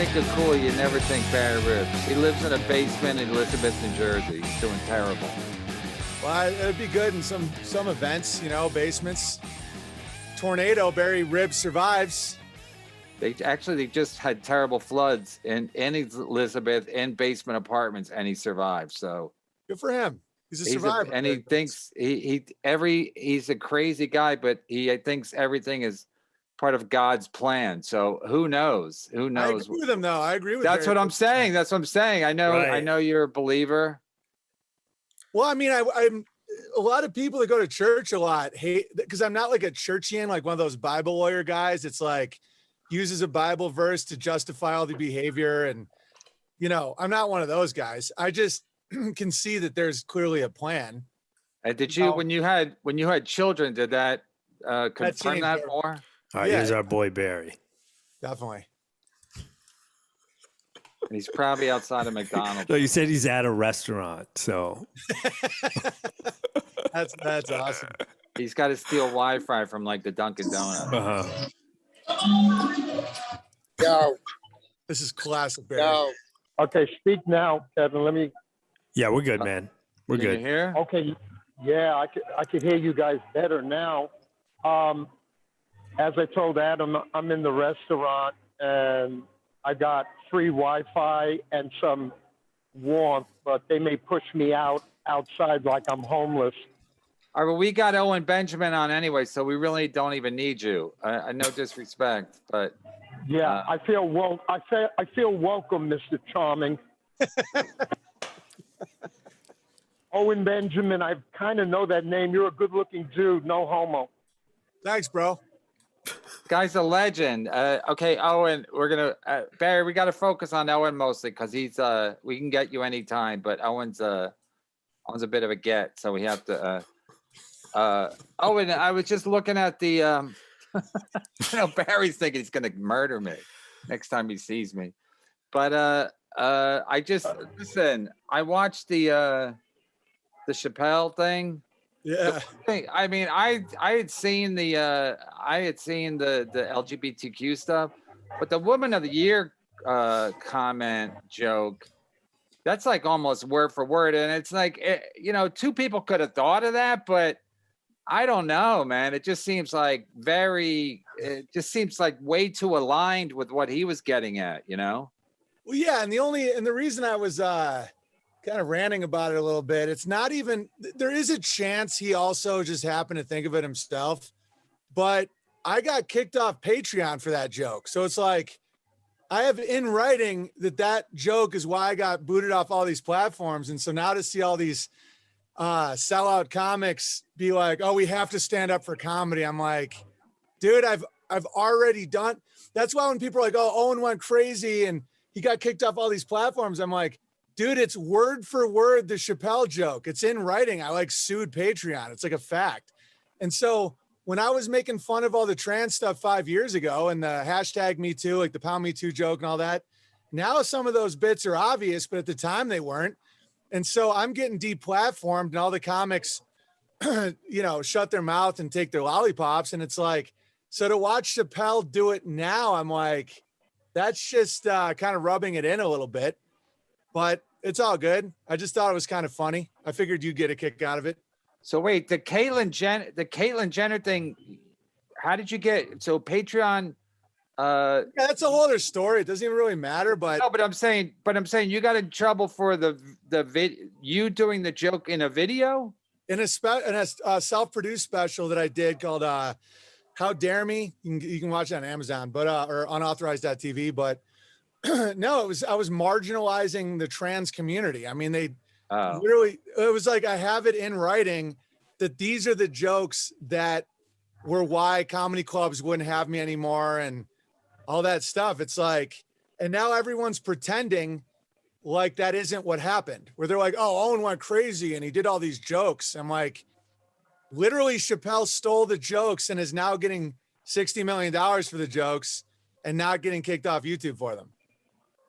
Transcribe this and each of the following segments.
think of cool, you never think Barry Ribs. He lives in a basement in Elizabeth, New Jersey. He's doing terrible. Well, it'd be good in some events, basements. Tornado, Barry Ribs survives. They just had terrible floods in Elizabeth in basement apartments, and he survived. So good for him. He's a survivor. And he thinks he's a crazy guy, but he thinks everything is part of God's plan. So who knows? Who knows? I agree with him, though. I agree with. That's what I'm saying. That's what I'm saying. I know. Right. I know you're a believer. Well, I mean, I'm a lot of people that go to church a lot hate because I'm not like a churchian, like one of those Bible lawyer guys. It's like uses a Bible verse to justify all the behavior, and I'm not one of those guys. I just can see that there's clearly a plan. And did you, when you had children, did that confirm that more? All right, here's our boy Barry. Definitely. And he's probably outside of McDonald's. No, you said he's at a restaurant, so that's awesome. He's got to steal Wi-Fi from like the Dunkin' Donuts. Yo. This is classic, Barry. Yo. Okay, speak now, Kevin. Let me. Yeah, we're good, man. We're good. Can you hear? Okay. Yeah, I could hear you guys better now. As I told Adam, I'm in the restaurant and I got free Wi-Fi and some warmth, but they may push me outside like I'm homeless. All right, well, we got Owen Benjamin on anyway, so we really don't even need you. No disrespect, but yeah, I feel welcome, Mr. Charming. Owen Benjamin, I kind of know that name. You're a good-looking dude, no homo. Thanks, bro. Guy's a legend. Okay, Owen, we're gonna Barry. We got to focus on Owen mostly because he's we can get you anytime, but Owen's a bit of a get, so we have to. Owen, I was just looking at the. Barry's thinking he's gonna murder me next time he sees me, but I just listen. I watched the Chappelle thing. Yeah. I mean, I had seen the LGBTQ stuff, but the Woman of the Year comment joke, that's like almost word for word, and it's like two people could have thought of that, but I don't know, man. It just seems like way too aligned with what he was getting at, Well, yeah, and the reason I was kind of ranting about it a little bit, it's not even, there is a chance he also just happened to think of it himself, but I got kicked off Patreon for that joke. So it's like, I have in writing that joke is why I got booted off all these platforms. And so now to see all these sellout comics be like, oh, we have to stand up for comedy. I'm like, dude, I've already done. That's why when people are like, oh, Owen went crazy and he got kicked off all these platforms, I'm like, dude, it's word for word the Chappelle joke. It's in writing. I sued Patreon. It's like a fact. And so when I was making fun of all the trans stuff 5 years ago and the hashtag Me Too, like the pound Me Too joke and all that, now some of those bits are obvious, but at the time they weren't. And so I'm getting deplatformed and all the comics, shut their mouth and take their lollipops. And it's like, so to watch Chappelle do it now, I'm like, that's just kind of rubbing it in a little bit. But it's all good. I just thought it was kind of funny. I figured you'd get a kick out of it. So wait, the Caitlyn Jenner thing, how did you get? So Patreon. Yeah, that's a whole other story. It doesn't even really matter. But no, but I'm saying you got in trouble for you doing the joke in a video, in a self-produced special that I did called "How Dare Me." You can watch it on Amazon, but or unauthorized.tv. But no, I was marginalizing the trans community. I mean, they literally, it was like, I have it in writing that these are the jokes that were why comedy clubs wouldn't have me anymore and all that stuff. It's like, and now everyone's pretending like that isn't what happened, where they're like, oh, Owen went crazy and he did all these jokes. I'm like, literally Chappelle stole the jokes and is now getting $60 million for the jokes and not getting kicked off YouTube for them.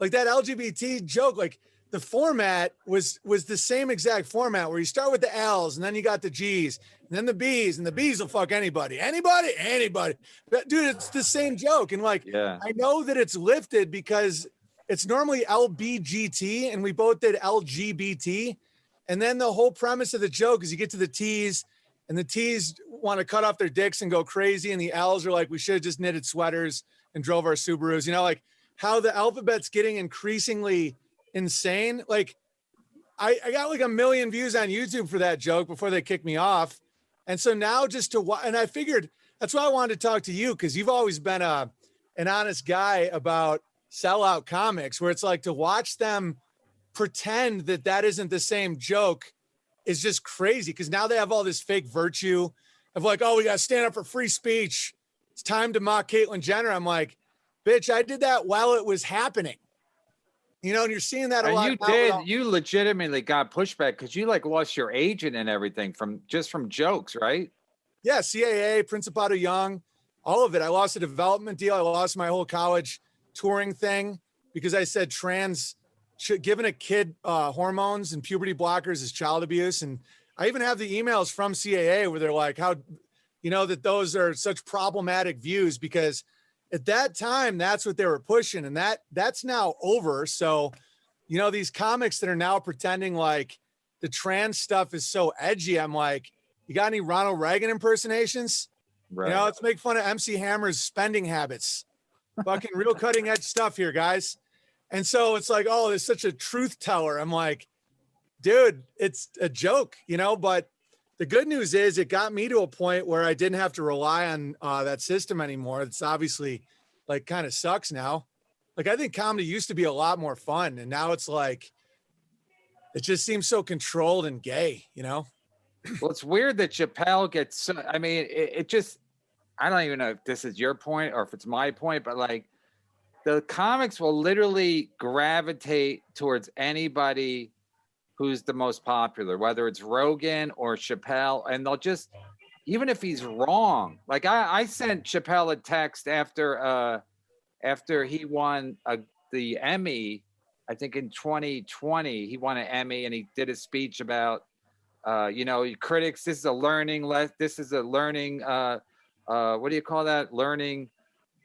Like that LGBT joke, like the format was the same exact format where you start with the L's and then you got the G's and then the B's, and the B's will fuck anybody. But dude, it's the same joke. And like, yeah. I know that it's lifted because it's normally LBGT, and we both did LGBT. And then the whole premise of the joke is you get to the T's, and the T's want to cut off their dicks and go crazy, and the L's are like, we should have just knitted sweaters and drove our Subarus. You know, like how the alphabet's getting increasingly insane. Like I got like 1 million views on YouTube for that joke before they kicked me off. And so now just to and I figured that's why I wanted to talk to you, because you've always been an honest guy about sellout comics, where it's like to watch them pretend that that isn't the same joke is just crazy, because now they have all this fake virtue of like, oh, we got to stand up for free speech. It's time to mock Caitlyn Jenner. I'm like, bitch, I did that while it was happening. You know, and you're seeing that a lot. And you did. You legitimately got pushback because you like lost your agent and everything from jokes, right? Yeah, CAA, Principado Young, all of it. I lost a development deal. I lost my whole college touring thing because I said giving a kid hormones and puberty blockers is child abuse. And I even have the emails from CAA where they're like, how, you know, that those are such problematic views, because at that time, that's what they were pushing. And that's now over. So, you know, these comics that are now pretending like the trans stuff is so edgy. I'm like, you got any Ronald Reagan impersonations? Right. You know, let's make fun of MC Hammer's spending habits. Fucking real cutting edge stuff here, guys. And so it's like, oh, there's such a truth teller. I'm like, dude, it's a joke, you know, but the good news is it got me to a point where I didn't have to rely on that system anymore. It's obviously like kind of sucks now. Like, I think comedy used to be a lot more fun. And now it's like, it just seems so controlled and gay, you know? Well, it's weird that Chappelle gets, I mean, it just, I don't even know if this is your point or if it's my point, but like the comics will literally gravitate towards anybody who's the most popular, whether it's Rogan or Chappelle, and they'll just, even if he's wrong, like I sent Chappelle a text after he won the Emmy, I think in 2020, he won an Emmy and he did a speech about, you know, critics, this is a learning, what do you call that? Learning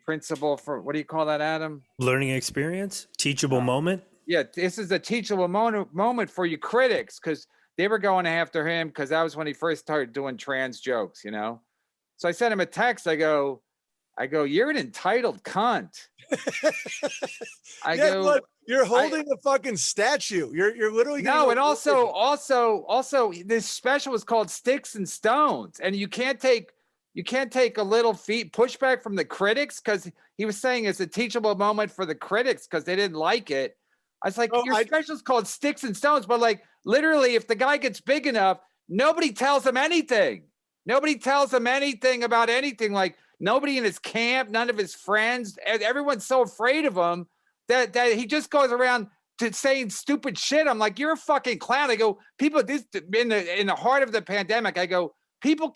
principle for, what do you call that, Adam? Learning experience, teachable moment. Yeah, this is a teachable moment for you critics, because they were going after him because that was when he first started doing trans jokes, you know? So I sent him a text. I go, you're an entitled cunt. Look, you're holding a fucking statue. You're literally no, and also this special was called Sticks and Stones, and you can't take a little pushback from the critics, because he was saying it's a teachable moment for the critics because they didn't like it. I was like, your special's called Sticks and Stones, but like literally, if the guy gets big enough, nobody tells him anything. Nobody tells him anything about anything. Like nobody in his camp, none of his friends, everyone's so afraid of him that he just goes around to saying stupid shit. I'm like, you're a fucking clown. I go, people, this in the heart of the pandemic, I go, people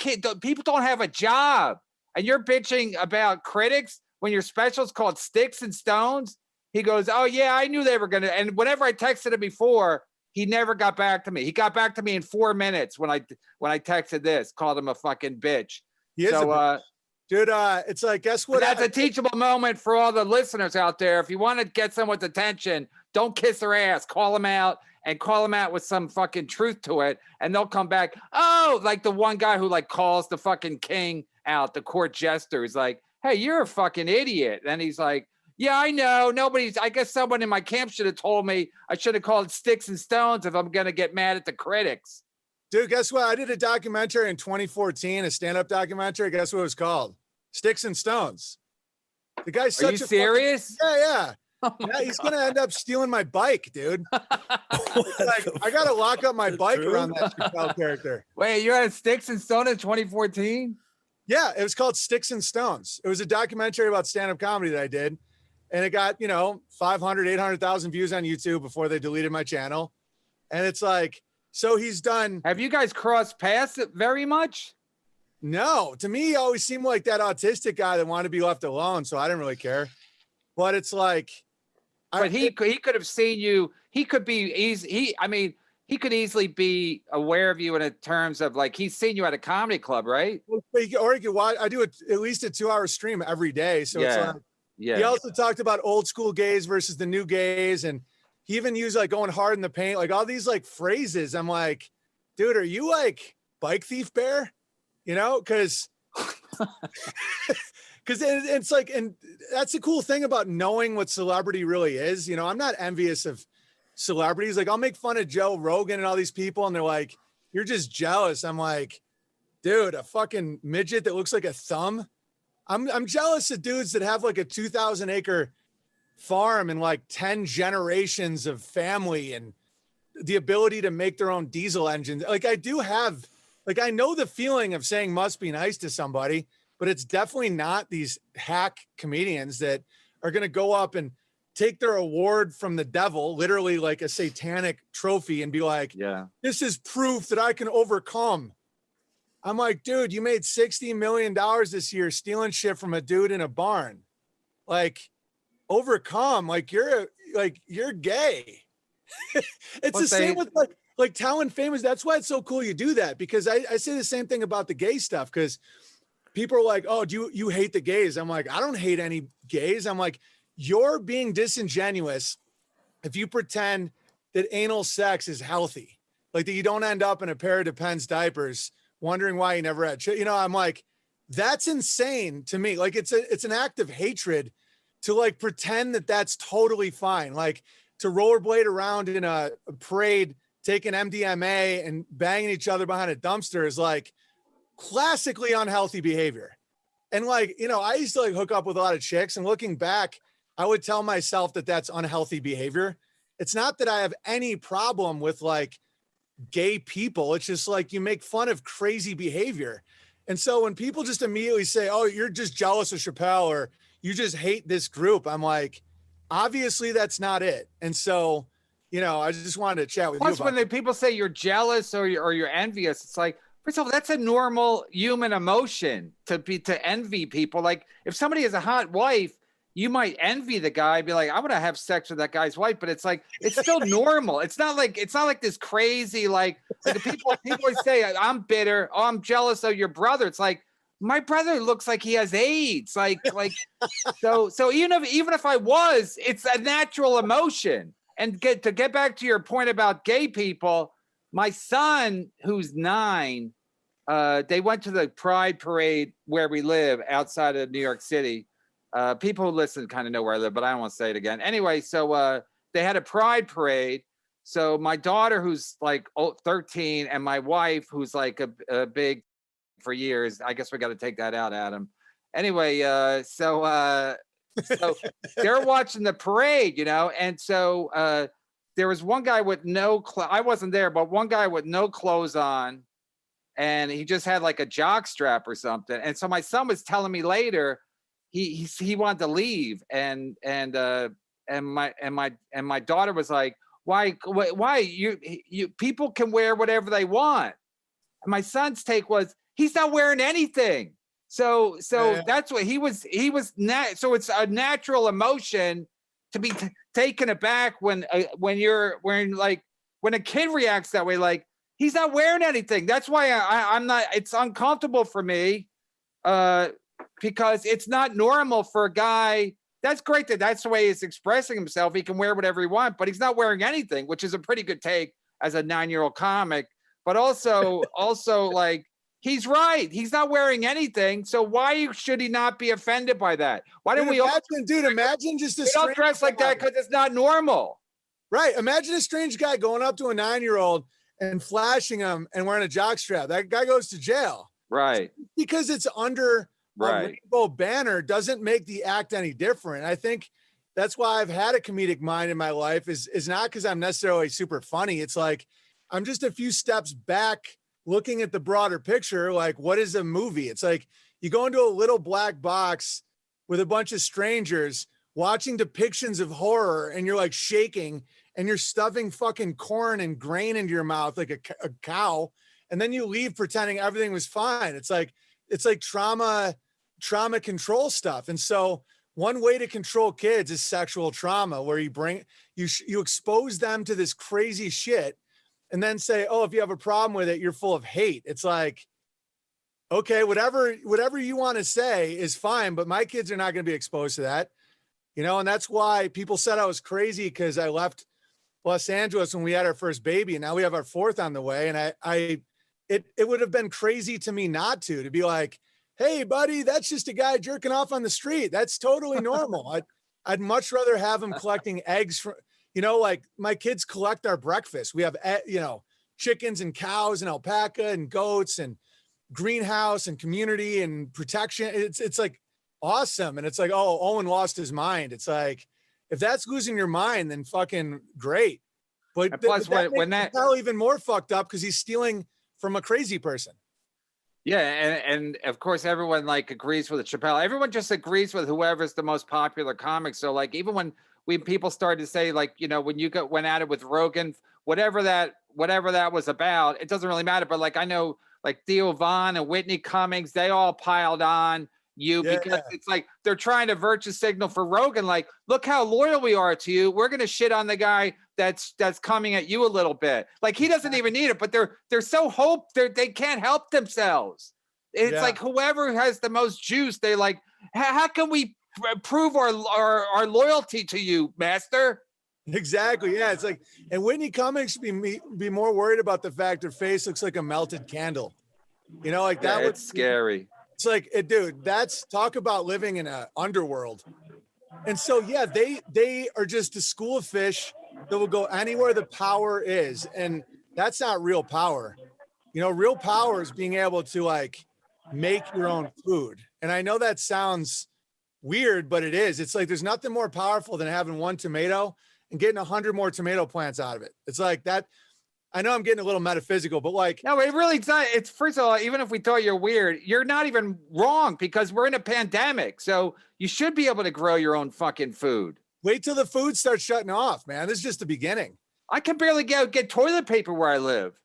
don't have a job, and you're bitching about critics when your special's called Sticks and Stones. He goes, oh yeah, I knew they were gonna. And whenever I texted him before, he never got back to me. He got back to me in 4 minutes when I texted this, called him a fucking bitch. He is a bitch. Dude, it's like, guess what? That's a teachable moment for all the listeners out there. If you want to get someone's attention, don't kiss their ass. Call them out with some fucking truth to it, and they'll come back. Oh, like the one guy who like calls the fucking king out, the court jester. He's like, hey, you're a fucking idiot. And he's like, yeah, I know. I guess someone in my camp should have told me I should have called Sticks and Stones if I'm going to get mad at the critics. Dude, guess what? I did a documentary in 2014, a stand-up documentary. Guess what it was called? Sticks and Stones. The guy's such Are you serious? Yeah. Yeah, he's going to end up stealing my bike, dude. Like, I got to lock up my bike around that Chappelle character. Wait, you had Sticks and Stones in 2014? Yeah, it was called Sticks and Stones. It was a documentary about stand-up comedy that I did. And it got, 500, 800,000 views on YouTube before they deleted my channel. And it's like, so he's done. Have you guys crossed paths very much? No, to me, he always seemed like that autistic guy that wanted to be left alone. So I didn't really care. But it's like. But he could have seen you. He could be easy. He could easily be aware of you in terms of like, he's seen you at a comedy club, right? Or he could watch. I do at least a 2-hour stream every day. So it's like, Yeah. He also talked about old school gays versus the new gays. And he even used like going hard in the paint, like all these like phrases. I'm like, dude, are you like bike thief bear? You know, because it's like, and that's the cool thing about knowing what celebrity really is. You know, I'm not envious of celebrities. Like I'll make fun of Joe Rogan and all these people, and they're like, you're just jealous. I'm like, dude, a fucking midget that looks like a thumb. I'm jealous of dudes that have like a 2,000 acre farm and like 10 generations of family and the ability to make their own diesel engines. Like I do have, like, I know the feeling of saying must be nice to somebody, but it's definitely not these hack comedians that are going to go up and take their award from the devil, literally like a satanic trophy, and be like, Yeah. this is proof that I can overcome. I'm like, dude, you made $60 million this year stealing shit from a dude in a barn. Like, overcome, like you're gay. It's the same with like talent famous. That's why it's so cool you do that, because I say the same thing about the gay stuff, because people are like, oh, do you hate the gays? I'm like, I don't hate any gays. I'm like, you're being disingenuous if you pretend that anal sex is healthy, like that you don't end up in a pair of Depends diapers wondering why you never had you know. I'm like, that's insane to me. Like it's an act of hatred to like pretend that that's totally fine. Like to rollerblade around in a parade, taking MDMA and banging each other behind a dumpster is like classically unhealthy behavior. And like, you know, I used to like hook up with a lot of chicks, and looking back, I would tell myself that that's unhealthy behavior. It's not that I have any problem with like gay people. It's just like you make fun of crazy behavior. And so when people just immediately say, oh, you're just jealous of Chappelle, or you just hate this group, I'm like, obviously that's not it. And so, you know, I just wanted to chat with Plus, you when about people say you're jealous or you're envious, it's like, first of all, that's a normal human emotion to envy people. Like if somebody has a hot wife, you might envy the guy, be like, I want to have sex with that guy's wife, but it's like, it's still normal. It's not like this crazy, like people always say, I'm bitter. Oh, I'm jealous of your brother. It's like, my brother looks like he has AIDS. Like, so even if I was, it's a natural emotion. And to get back to your point about gay people, my son, who's 9, they went to the Pride Parade where we live outside of New York City. People who listen kind of know where I live, but I don't want to say it again. Anyway, so they had a Pride Parade. So my daughter, who's like 13, and my wife, who's like a big for years. I guess we got to take that out, Adam. Anyway, so they're watching the parade, you know, and so there was one guy with I wasn't there, but one guy with no clothes on, and he just had like a jock strap or something. And so my son was telling me later he wanted to leave, and my daughter was like, why you people can wear whatever they want. And my son's take was, he's not wearing anything. So that's what he was. So it's a natural emotion to be taken aback when you're wearing, like when a kid reacts that way, like he's not wearing anything. That's why I'm not. It's uncomfortable for me because it's not normal for a guy. That's great that's the way he's expressing himself. He can wear whatever he wants, but he's not wearing anything, which is a pretty good take as a 9-year-old comic. But also like, he's right. He's not wearing anything. So why should he not be offended by that? Why don't imagine just a don't dress like that because it's not normal. Right. Imagine a strange guy going up to a 9-year-old and flashing him and wearing a jockstrap. That guy goes to jail. Right. Because it's under a rainbow banner doesn't make the act any different. I think that's why I've had a comedic mind in my life is not because I'm necessarily super funny. It's like, I'm just a few steps back looking at the broader picture. Like, what is a movie? It's like you go into a little black box with a bunch of strangers watching depictions of horror, and you're like shaking, and you're stuffing fucking corn and grain into your mouth like a cow. And then you leave pretending everything was fine. It's like trauma control stuff. And so one way to control kids is sexual trauma, where you expose them to this crazy shit, and then say, oh, if you have a problem with it, you're full of hate. It's like, okay, whatever you want to say is fine, but my kids are not going to be exposed to that. And that's why people said I was crazy because I left Los Angeles when we had our first baby, and now we have our fourth on the way. And it would have been crazy to me not to be like, hey, buddy, that's just a guy jerking off on the street. That's totally normal. I'd much rather have him collecting eggs from, like my kids collect our breakfast. We have, chickens and cows and alpaca and goats and greenhouse and community and protection. It's like awesome. And it's like, oh, Owen lost his mind. It's like, if that's losing your mind, then fucking great. But plus, when that even more fucked up because he's stealing from a crazy person. Yeah, and of course everyone like agrees with Chappelle. Everyone just agrees with whoever's the most popular comic. So like even when people started to say like, when you went at it with Rogan, whatever that was about, it doesn't really matter. But like I know like Theo Von and Whitney Cummings, they all piled on you because it's like they're trying to virtue signal for Rogan, like, look how loyal we are to you. We're gonna shit on the guy that's coming at you a little bit. Like he doesn't even need it, but they're so they can't help themselves. It's like whoever has the most juice, they like, how can we prove our loyalty to you, master? Exactly. Yeah. It's like, and Whitney Cummings be more worried about the fact her face looks like a melted candle. Like that. Yeah, it's scary. It's like, dude, that's talk about living in a underworld. And so, yeah, they are just a school of fish that will go anywhere the power is. And that's not real power. Real power is being able to like make your own food. And I know that sounds weird, but it is. It's like, there's nothing more powerful than having one tomato and getting 100 more tomato plants out of it. It's like that. I know I'm getting a little metaphysical, but like, no, it really is not. It's first of all, even if we thought you're weird, you're not even wrong because we're in a pandemic. So you should be able to grow your own fucking food. Wait till the food starts shutting off, man. This is just the beginning. I can barely get toilet paper where I live.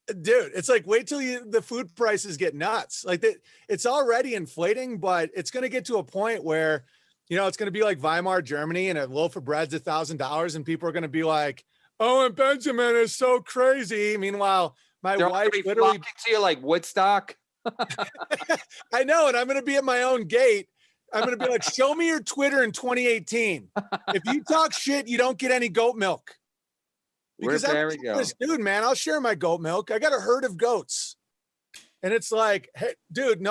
Dude, it's like, wait till the food prices get nuts. Like it's already inflating, but it's going to get to a point where, it's going to be like Weimar, Germany, and a loaf of bread's $1,000 and people are going to be like, oh, and Benjamin is so crazy. Meanwhile, They're wife literally to you like Woodstock. I know, and I'm going to be at my own gate. I'm going to be like, show me your Twitter in 2018. If you talk shit, you don't get any goat milk. Because there we go. This dude, man, I'll share my goat milk. I got a herd of goats. And it's like, hey, dude,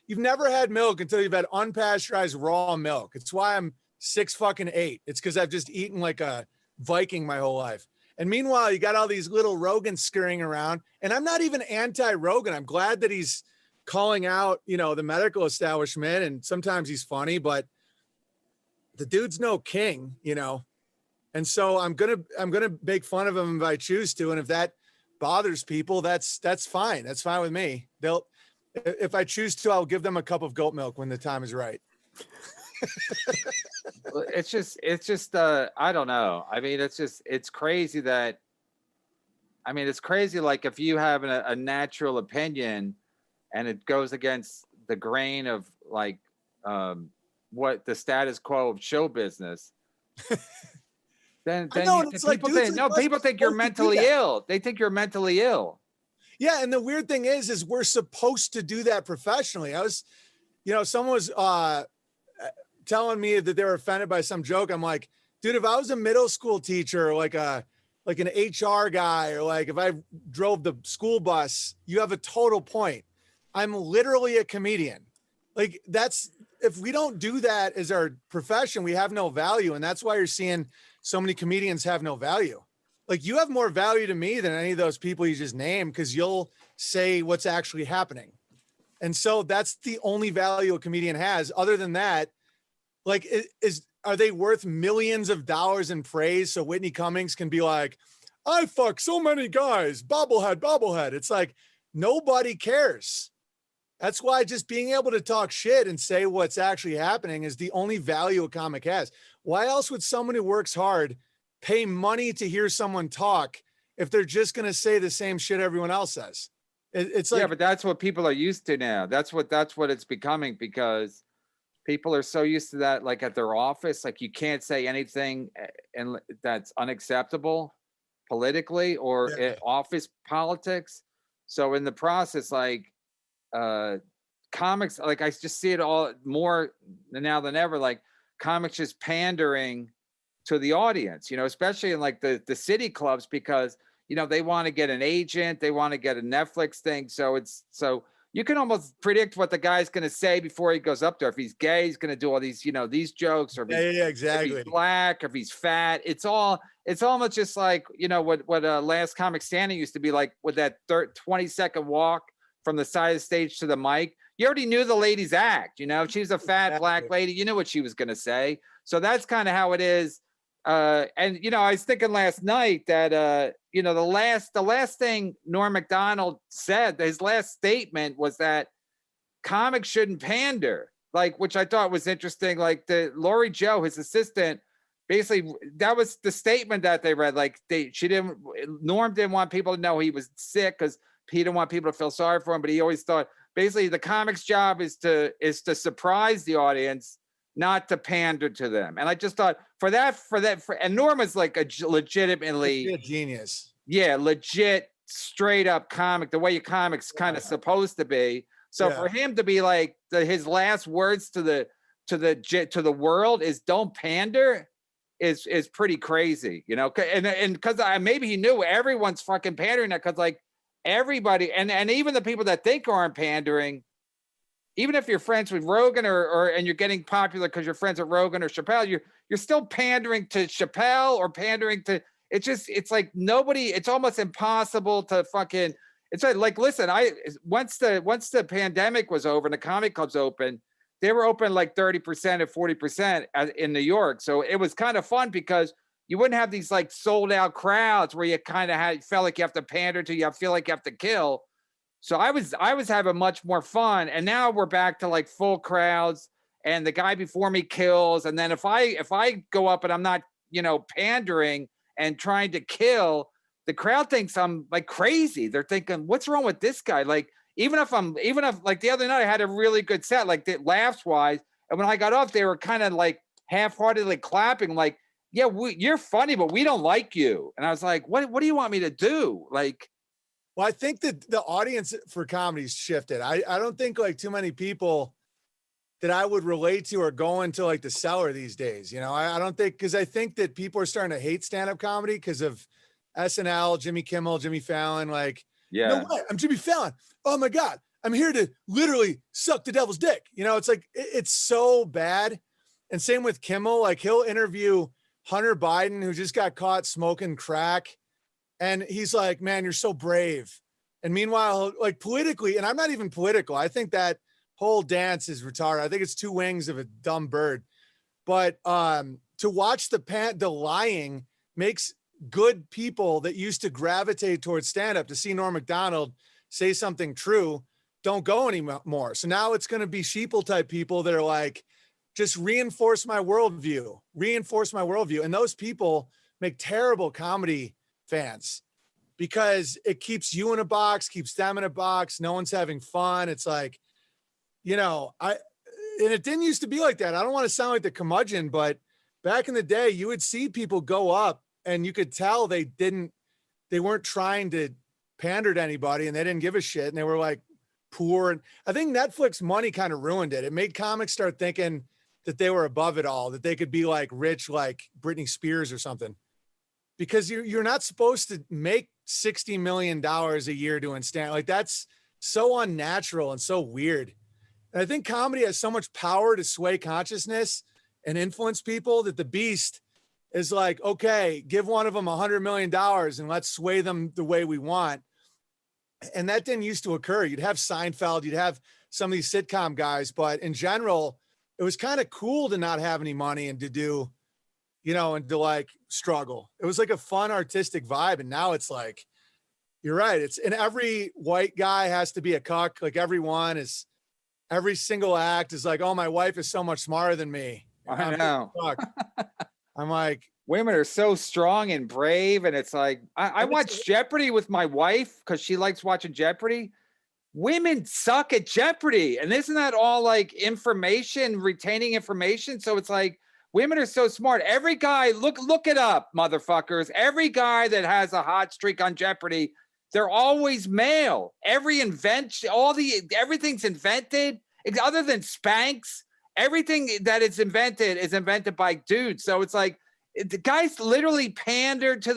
you've never had milk until you've had unpasteurized raw milk. It's why I'm 6'8". It's because I've just eaten like a Viking my whole life. And meanwhile, you got all these little Rogans scurrying around. And I'm not even anti-Rogan. I'm glad that he's calling out, the medical establishment. And sometimes he's funny, but the dude's no king, And so I'm gonna make fun of him if I choose to. And if that bothers people, that's fine. That's fine with me. If I choose to, I'll give them a cup of goat milk when the time is right. It's just I don't know. I mean, it's crazy that, it's crazy. Like if you have a natural opinion and it goes against the grain of like, what the status quo of show business, then people think you're mentally ill. They think you're mentally ill. Yeah. And the weird thing is we're supposed to do that professionally. I was, someone was, telling me that they were offended by some joke. I'm like, dude, if I was a middle school teacher, like an HR guy, or like if I drove the school bus, you have a total point. I'm literally a comedian. Like if we don't do that as our profession, we have no value. And that's why you're seeing so many comedians have no value. Like you have more value to me than any of those people you just named, because you'll say what's actually happening. And so that's the only value a comedian has. Other than that, like, are they worth millions of dollars in praise? So Whitney Cummings can be like, I fuck so many guys, bobblehead. It's like, nobody cares. That's why just being able to talk shit and say what's actually happening is the only value a comic has. Why else would someone who works hard pay money to hear someone talk if they're just going to say the same shit everyone else says? It's like, yeah, but that's what people are used to now. That's what it's becoming, because people are so used to that. Like at their office, like you can't say anything and that's unacceptable politically or office politics. So in the process, like comics, like I just see it all more now than ever. Like comics just pandering to the audience, especially in like the city clubs, because they want to get an agent, they want to get a Netflix thing. So you can almost predict what the guy's going to say before he goes up there. If he's gay, he's going to do all these, these jokes, or if exactly. if he's black, or if he's fat. It's almost just like, what Last Comic Standing used to be like, with that 20-second walk from the side of the stage to the mic. You already knew the lady's act, she was a fat black lady. You knew what she was going to say. So that's kind of how it is. And I was thinking last night that the last thing Norm Macdonald said, his last statement, was that comics shouldn't pander, which I thought was interesting. Like Lori Joe, his assistant, basically that was the statement that they read. Norm didn't want people to know he was sick because he didn't want people to feel sorry for him, but he always thought basically the comic's job is to surprise the audience, not to pander to them. And I just thought and Norm is like a legitimately a genius. Yeah, legit, straight up comic, the way your comic's kind of supposed to be. So for him to be like his last words to the world is "don't pander" is pretty crazy, and because maybe he knew everyone's fucking pandering, that because everybody and even the people that think aren't pandering. Even if you're friends with Rogan and you're getting popular because you're friends with Rogan or Chappelle, you're still pandering to Chappelle or pandering to. It's like nobody. It's almost impossible to fucking. It's like listen. Once the pandemic was over and the comic clubs open, they were open like 30% or 40% in New York. So it was kind of fun because you wouldn't have these like sold out crowds where you kind of felt like you have to pander to, you feel like you have to kill. So I was having much more fun, and now we're back to like full crowds, and the guy before me kills, and then if I go up and I'm not pandering and trying to kill, the crowd thinks I'm like crazy. They're thinking, what's wrong with this guy? Like even if like the other night I had a really good set, like laughs wise, and when I got off, they were kind of like half-heartedly clapping, like, yeah, you're funny, but we don't like you. And I was like, what do you want me to do? Like. Well, I think that the audience for comedy's shifted. I don't think like too many people that I would relate to are going to like the Cellar these days. I don't think, because I think that people are starting to hate stand-up comedy because of SNL, Jimmy Kimmel, Jimmy Fallon. Like, no way, I'm Jimmy Fallon. Oh my God, I'm here to literally suck the devil's dick. It's like, it's so bad. And same with Kimmel. Like he'll interview Hunter Biden, who just got caught smoking crack. And he's like, man, you're so brave. And meanwhile, like politically, and I'm not even political, I think that whole dance is retarded. I think it's two wings of a dumb bird. But to watch the lying makes good people that used to gravitate towards stand-up to see Norm Macdonald say something true don't go anymore. So now it's going to be sheeple type people that are like, just reinforce my worldview. And those people make terrible comedy fans because it keeps you in a box, keeps them in a box. No one's having fun. It's like, and it didn't used to be like that. I don't want to sound like the curmudgeon, but back in the day, you would see people go up and you could tell they weren't trying to pander to anybody and they didn't give a shit. And they were like poor. And I think Netflix money kind of ruined it. It made comics start thinking that they were above it all, that they could be like rich, like Britney Spears or something. Because you're not supposed to make $60 million a year doing stand. Like that's so unnatural and so weird. And I think comedy has so much power to sway consciousness and influence people that the Beast is like, okay, give one of them $100 million and let's sway them the way we want. And that didn't used to occur. You'd have Seinfeld, you'd have some of these sitcom guys, but in general, it was kind of cool to not have any money and to do, and to like struggle. It was like a fun artistic vibe. And now it's like, you're right. And every white guy has to be a cuck. Like every single act is like, oh, my wife is so much smarter than me. I know. I'm like, women are so strong and brave. And it's like, I watch Jeopardy with my wife because she likes watching Jeopardy. Women suck at Jeopardy. And isn't that all like information, retaining information? So it's like, women are so smart. Every guy, look it up, motherfuckers. Every guy that has a hot streak on Jeopardy, they're always male. Everything's invented, other than Spanx everything that is invented by dudes. So it's like the guys literally pander to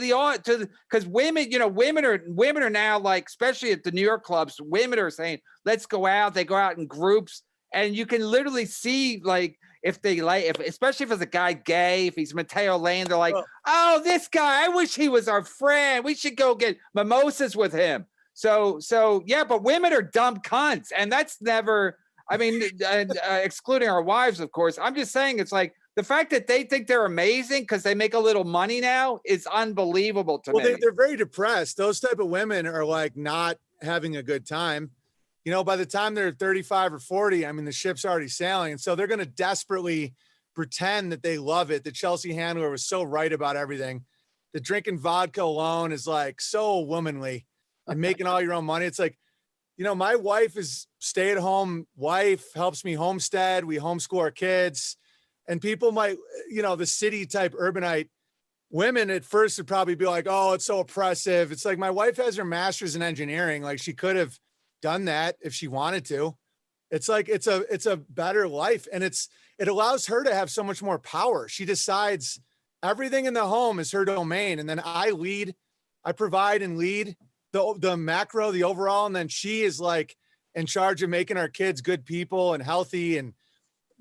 because women, women are now like, especially at the New York clubs, women are saying, let's go out. They go out in groups, and you can literally see like especially if it's a guy gay, if he's Matteo Lane, they're like, oh, this guy, I wish he was our friend. We should go get mimosas with him. So yeah, but women are dumb cunts, and that's never. I mean, excluding our wives, of course. I'm just saying, it's like the fact that they think they're amazing because they make a little money now is unbelievable to me. They're very depressed. Those type of women are like not having a good time. By the time they're 35 or 40, I mean, the ship's already sailing. And so they're going to desperately pretend that they love it. That Chelsea Handler was so right about everything. The drinking vodka alone is like so womanly, and making all your own money. It's like, my wife is stay-at-home wife, helps me homestead. We homeschool our kids. And people might, the city type urbanite women at first would probably be like, oh, it's so oppressive. It's like, my wife has her master's in engineering. Like, she could have done that if she wanted to. It's like, it's a better life. And it allows her to have so much more power. She decides everything in the home is her domain. And then I provide and lead the macro, the overall. And then she is like in charge of making our kids good people and healthy and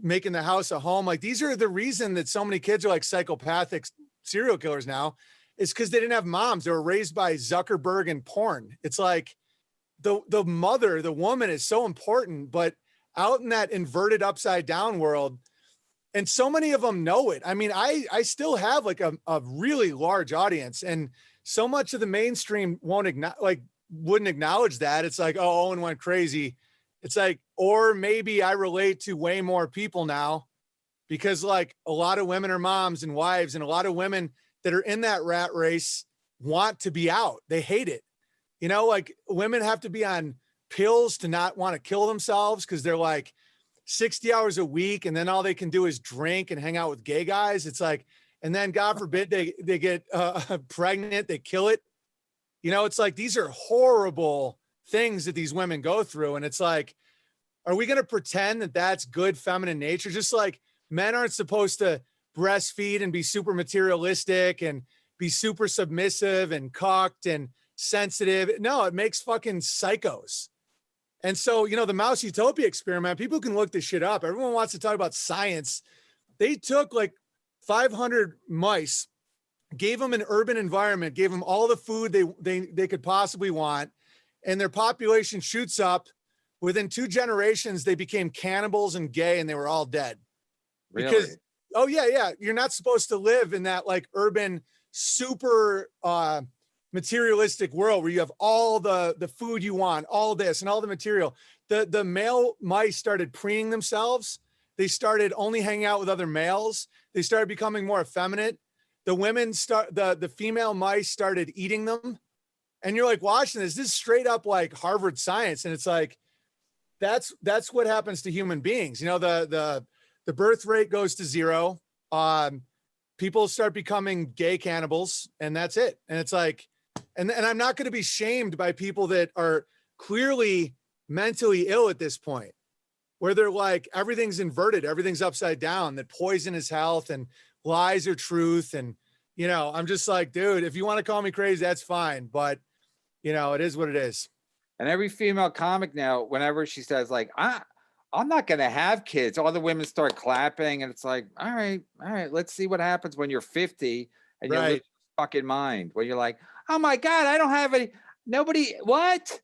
making the house a home. Like, these are the reason that so many kids are like psychopathic serial killers now, is because they didn't have moms. They were raised by Zuckerberg and porn. It's like the mother, the woman is so important, but out in that inverted upside down world, and so many of them know it. I mean, I still have like a really large audience, and so much of the mainstream wouldn't acknowledge that. It's like, oh, Owen went crazy. It's like, or maybe I relate to way more people now, because like a lot of women are moms and wives, and a lot of women that are in that rat race want to be out. They hate it. Like, women have to be on pills to not want to kill themselves because they're like 60 hours a week, and then all they can do is drink and hang out with gay guys. It's like, and then God forbid they get pregnant, they kill it. It's like, these are horrible things that these women go through. And it's like, are we going to pretend that that's good feminine nature? Just like men aren't supposed to breastfeed and be super materialistic and be super submissive and cocked and sensitive. No, it makes fucking psychos. And so, the Mouse Utopia experiment, people can look this shit up. Everyone wants to talk about science. They took like 500 mice, gave them an urban environment, gave them all the food they could possibly want, and their population shoots up. Within 2 generations, they became cannibals and gay, and they were all dead. Really? Because, oh yeah, you're not supposed to live in that like urban, super materialistic world where you have all the food you want, all this and all the material. The male mice started preening themselves. They started only hanging out with other males. They started becoming more effeminate. The female mice started eating them. And you're like watching this is straight up like Harvard science. And it's like, that's what happens to human beings. The birth rate goes to 0. People start becoming gay cannibals, and that's it. And it's like, and I'm not going to be shamed by people that are clearly mentally ill at this point, where they're like, everything's inverted, everything's upside down, that poison is health and lies are truth. And, I'm just like, dude, if you want to call me crazy, that's fine. But, it is what it is. And every female comic now, whenever she says like, I'm not going to have kids, all the women start clapping, and it's like, all right, let's see what happens when you're 50 and you lose your fucking mind. When you're like, oh my God, I don't have nobody, what?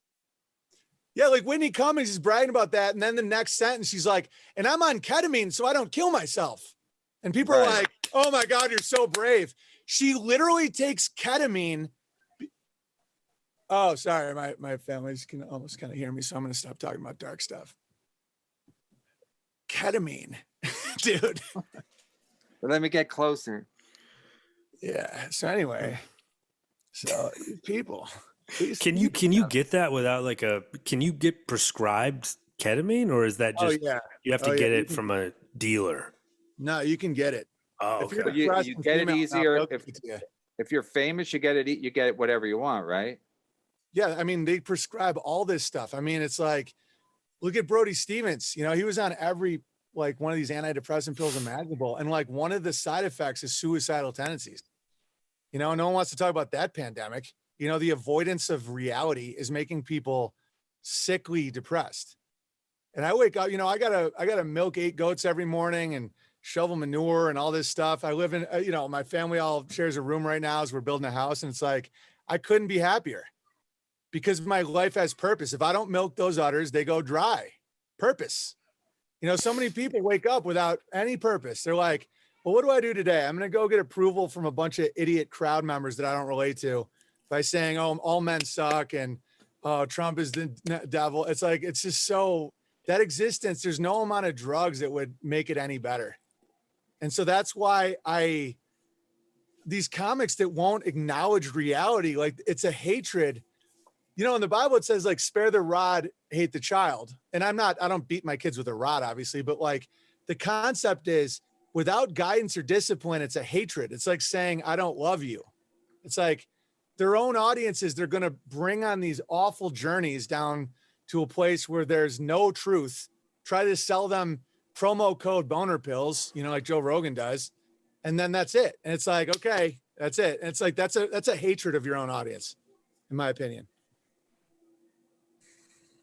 Yeah, like Whitney Cummings is bragging about that. And then the next sentence, she's like, and I'm on ketamine, so I don't kill myself. And people are like, oh my God, you're so brave. She literally takes ketamine. Oh, sorry. My family can almost kind of hear me, so I'm going to stop talking about dark stuff. Ketamine, dude. But let me get closer. Yeah. So anyway, people. Can you get that without like can you get prescribed ketamine, or is that just you have to get it from a dealer? No, you can get it. Oh, okay. You get it easier if you're famous. You get whatever you want, right? Yeah, I mean, they prescribe all this stuff. I mean, it's like, look at Brody Stevens. He was on every like one of these antidepressant pills imaginable. And like one of the side effects is suicidal tendencies. You know, no one wants to talk about that pandemic. You know, the avoidance of reality is making people sickly depressed. And I wake up, you know, I gotta milk 8 goats every morning and shovel manure and all this stuff. I live in, you know, my family all shares a room right now as we're building a house. And it's like, I couldn't be happier because my life has purpose. If I don't milk those udders, they go dry. Purpose. You know, so many people wake up without any purpose. They're like, well, what do I do today? I'm going to go get approval from a bunch of idiot crowd members that I don't relate to by saying, oh, all men suck and Trump is the devil. It's like, it's just so, that existence, there's no amount of drugs that would make it any better. And so that's why these comics that won't acknowledge reality, like it's a hatred. You know, in the Bible, it says like, spare the rod, hate the child. And I don't beat my kids with a rod, obviously, but like the concept is without guidance or discipline, it's a hatred. It's like saying, I don't love you. It's like their own audiences, they're going to bring on these awful journeys down to a place where there's no truth, try to sell them promo code boner pills, you know, like Joe Rogan does. And then that's it. And it's like, okay, that's it. And it's like, that's a hatred of your own audience, in my opinion.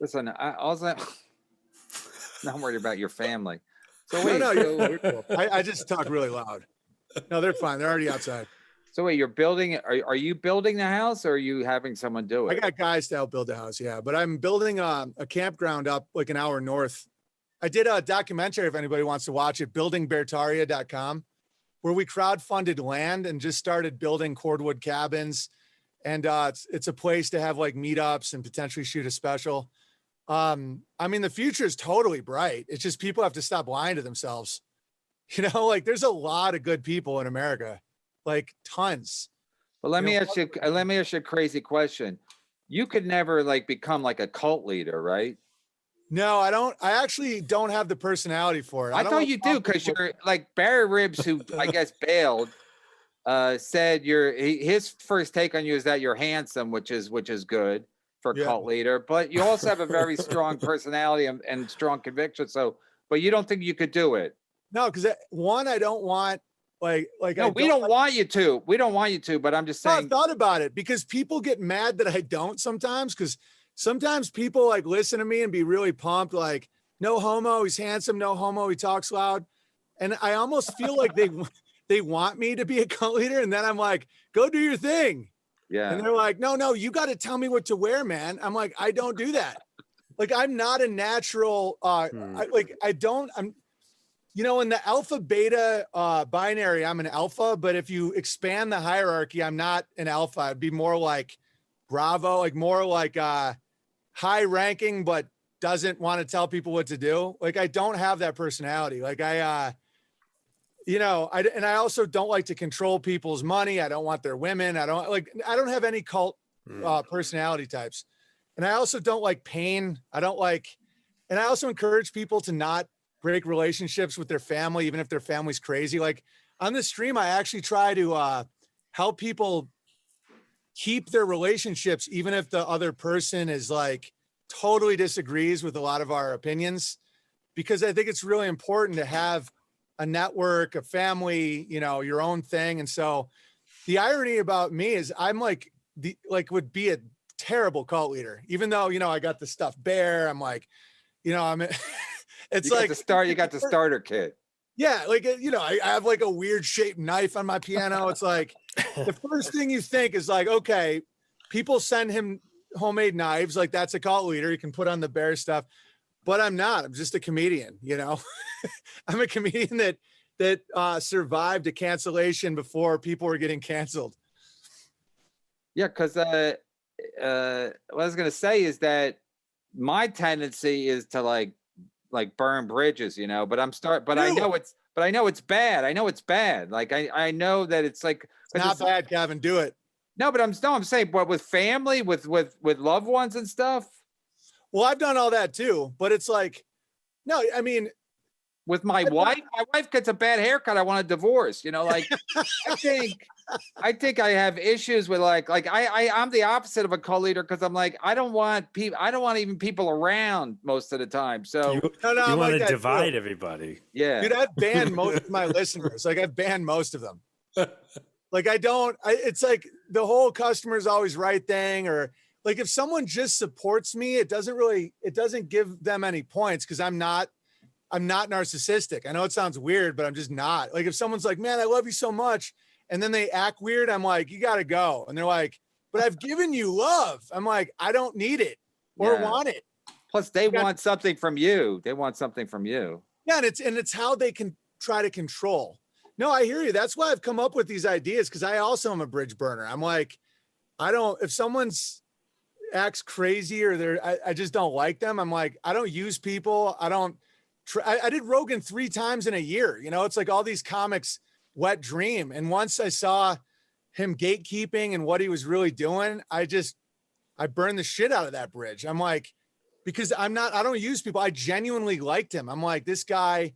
Listen, I'm worried about your family. So wait, I just talk really loud. No, they're fine. They're already outside. So wait, you're building, are you building the house or are you having someone do it? I got guys to help build the house. Yeah. But I'm building a campground up like an hour north. I did a documentary, if anybody wants to watch it, buildingbeartaria.com, where we crowdfunded land and just started building cordwood cabins. And it's a place to have like meetups and potentially shoot a special. I mean, the future is totally bright. It's just people have to stop lying to themselves. You know, like there's a lot of good people in America, like tons. But let me ask you a crazy question. You could never like become like a cult leader, right? No, I don't. I actually don't have the personality for it. I thought you do because you're like Barry Ribs, who I guess bailed, said his first take on you is that you're handsome, which is good for a cult leader, but you also have a very strong personality and strong conviction. So, but you don't think you could do it? No, because one, I don't want like. No, we don't want you to. We don't want you to. But I'm just saying. I've thought about it because people get mad that I don't sometimes. Because sometimes people like listen to me and be really pumped, like no homo, he's handsome, no homo, he talks loud, and I almost feel like they want me to be a cult leader, and then I'm like, go do your thing. Yeah. And they're like, no, you got to tell me what to wear, man. I'm like, I don't do that. Like, I'm not a natural, I'm, you know, in the alpha beta binary, I'm an alpha, but if you expand the hierarchy, I'm not an alpha. I'd be more like Bravo, like more like high ranking, but doesn't want to tell people what to do. Like, I don't have that personality. Like you know, I also don't like to control people's money. I don't want their women. I don't have any cult personality types. And I also don't like pain. And I also encourage people to not break relationships with their family, even if their family's crazy. Like on the stream, I actually try to help people keep their relationships, even if the other person is like totally disagrees with a lot of our opinions, because I think it's really important to have a network, a family, you know, your own thing. And so the irony about me is I'm like would be a terrible cult leader, even though, you know, I got the stuffed bear. I'm like, you know, it's you like you got the starter kit. Yeah. Like, you know, I have like a weird shaped knife on my piano. It's like the first thing you think is like, okay, people send him homemade knives. Like that's a cult leader. You can put on the bear stuff. But I'm not. I'm just a comedian, you know. I'm a comedian that survived a cancellation before people were getting canceled. Yeah, because what I was gonna say is that my tendency is to like burn bridges, you know. But I know it's bad. I know it's bad. Like I know that it's like it's not bad, Kevin. Do it. No, but I'm saying, but with family, with loved ones and stuff. Well, I've done all that too, but it's like, no, I mean, with my wife gets a bad haircut. I want a divorce, you know, like I think I think I have issues with I'm the opposite of a co-leader because I'm like, I don't want even people around most of the time. So You I'm want like to that divide too. everybody. yeah, Dude, I've banned most of my listeners. Like I've banned most of them. Like it's like the whole customer's always right thing, or like if someone just supports me, it doesn't give them any points because I'm not narcissistic. I know it sounds weird, but I'm just not. Like if someone's like, man, I love you so much, and then they act weird, I'm like, you got to go. And they're like, but I've given you love. I'm like, I don't need it or Yeah. want it. Plus they want something from you. They want something from you. Yeah. And it's how they can try to control. No, I hear you. That's why I've come up with these ideas. Cause I also am a bridge burner. I'm like, if someone's acts crazy or I just don't like them. I'm like, I don't use people. I did Rogan 3 times in a year. You know, it's like all these comics wet dream. And once I saw him gatekeeping and what he was really doing, I burned the shit out of that bridge. I'm like, because I don't use people. I genuinely liked him. I'm like, this guy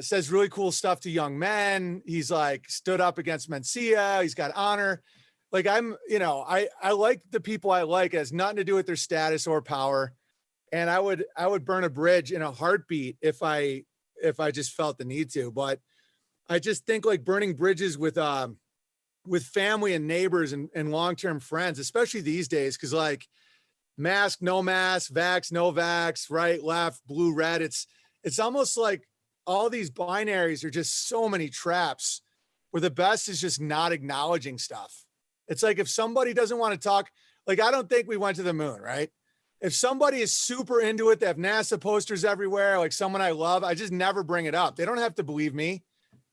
says really cool stuff to young men. He's like stood up against Mencia. He's got honor. Like I like the people I like. It has nothing to do with their status or power. And I would burn a bridge in a heartbeat if I just felt the need to. But I just think like burning bridges with family and neighbors and long-term friends, especially these days, because like mask, no mask, vax, no vax, right, left, blue, red. It's almost like all these binaries are just so many traps where the best is just not acknowledging stuff. It's like if somebody doesn't want to talk, like I don't think we went to the moon, right? If somebody is super into it, they have NASA posters everywhere, like someone I love, I just never bring it up. They don't have to believe me.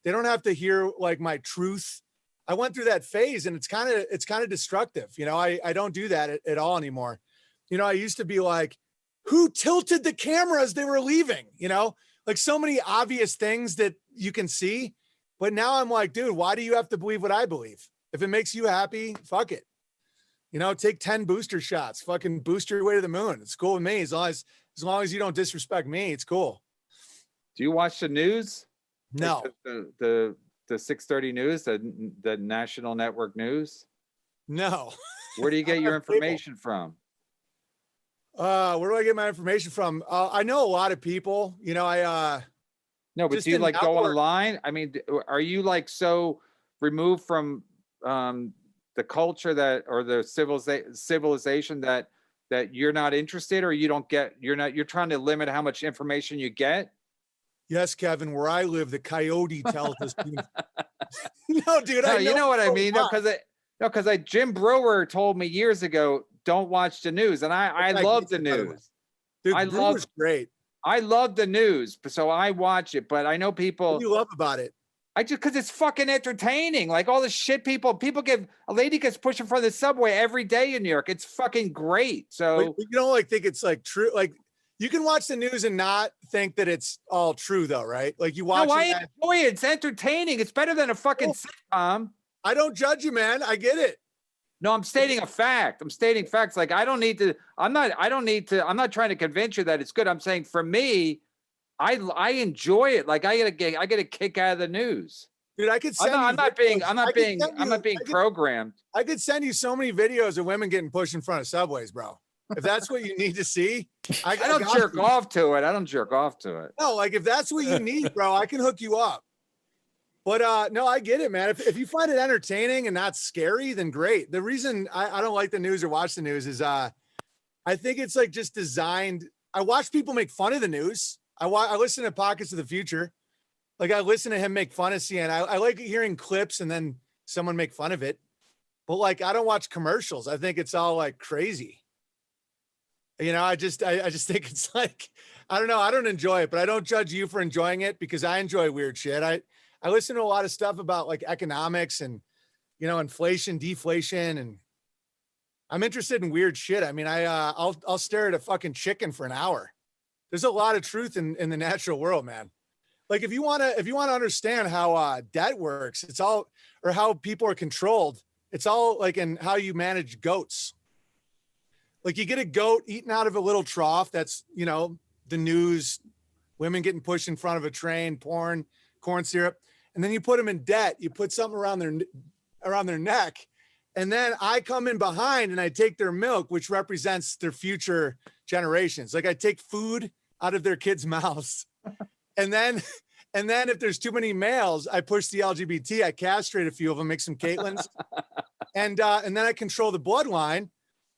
They don't have to hear like my truth. I went through that phase and it's kind of destructive. You know, I don't do that at all anymore. You know, I used to be like, who tilted the camera as they were leaving? You know, like so many obvious things that you can see. But now I'm like, dude, why do you have to believe what I believe? If it makes you happy, fuck it. You know, take 10 booster shots, fucking boost your way to the moon. It's cool with me. As long as you don't disrespect me, it's cool. Do you watch the news? No. Like the 6:30 news, the national network news? No. Where do you get your information from? Where do I get my information from? I know a lot of people, you know, No, but do you like go online? I mean, are you like so removed from the culture or the civilization that you're not interested, or you're trying to limit how much information you get? Yes, Kevin, where I live, the coyote tells us. No, dude, no, you know what I mean? No, because Jim Brewer told me years ago, don't watch the news. And I love the news. Dude, Brewer's great. I love the news, so I watch it, but I know people. What do you love about it? Because it's fucking entertaining. Like all the shit a lady gets pushed in front of the subway every day in New York. It's fucking great. So you don't like think it's like true. Like you can watch the news and not think that it's all true though, right? Like you watch. No, I enjoy it. It's entertaining. It's better than a fucking sitcom. I don't judge you, man. I get it. No, I'm stating a fact. I'm stating facts. Like I'm not trying to convince you that it's good. I'm saying for me, I enjoy it. Like I get a kick out of the news. Dude, I could send I'm not being programmed. I could send you so many videos of women getting pushed in front of subways, bro. If that's what you need to see, I don't jerk off to it. I don't jerk off to it. No, like if that's what you need, bro, I can hook you up. But no, I get it, man. If you find it entertaining and not scary, then great. The reason I don't like the news or watch the news is I think it's like just designed. I watch people make fun of the news. I listen to Pockets of the Future. Like I listen to him make fun of CNN. I like hearing clips and then someone make fun of it. But like I don't watch commercials. I think it's all like crazy. You know, I just think it's like, I don't know. I don't enjoy it, but I don't judge you for enjoying it because I enjoy weird shit. I listen to a lot of stuff about like economics and, you know, inflation, deflation, and I'm interested in weird shit. I mean, I'll stare at a fucking chicken for an hour. There's a lot of truth in the natural world, man. Like if you want to understand how debt works, it's all, or how people are controlled, it's all like in how you manage goats. Like you get a goat eaten out of a little trough. That's, you know, the news, women getting pushed in front of a train, porn, corn syrup. And then you put them in debt. You put something around around their neck. And then I come in behind and I take their milk, which represents their future generations. Like I take food out of their kids' mouths. And then if there's too many males, I push the LGBT, I castrate a few of them, make some Caitlins. And then I control the bloodline.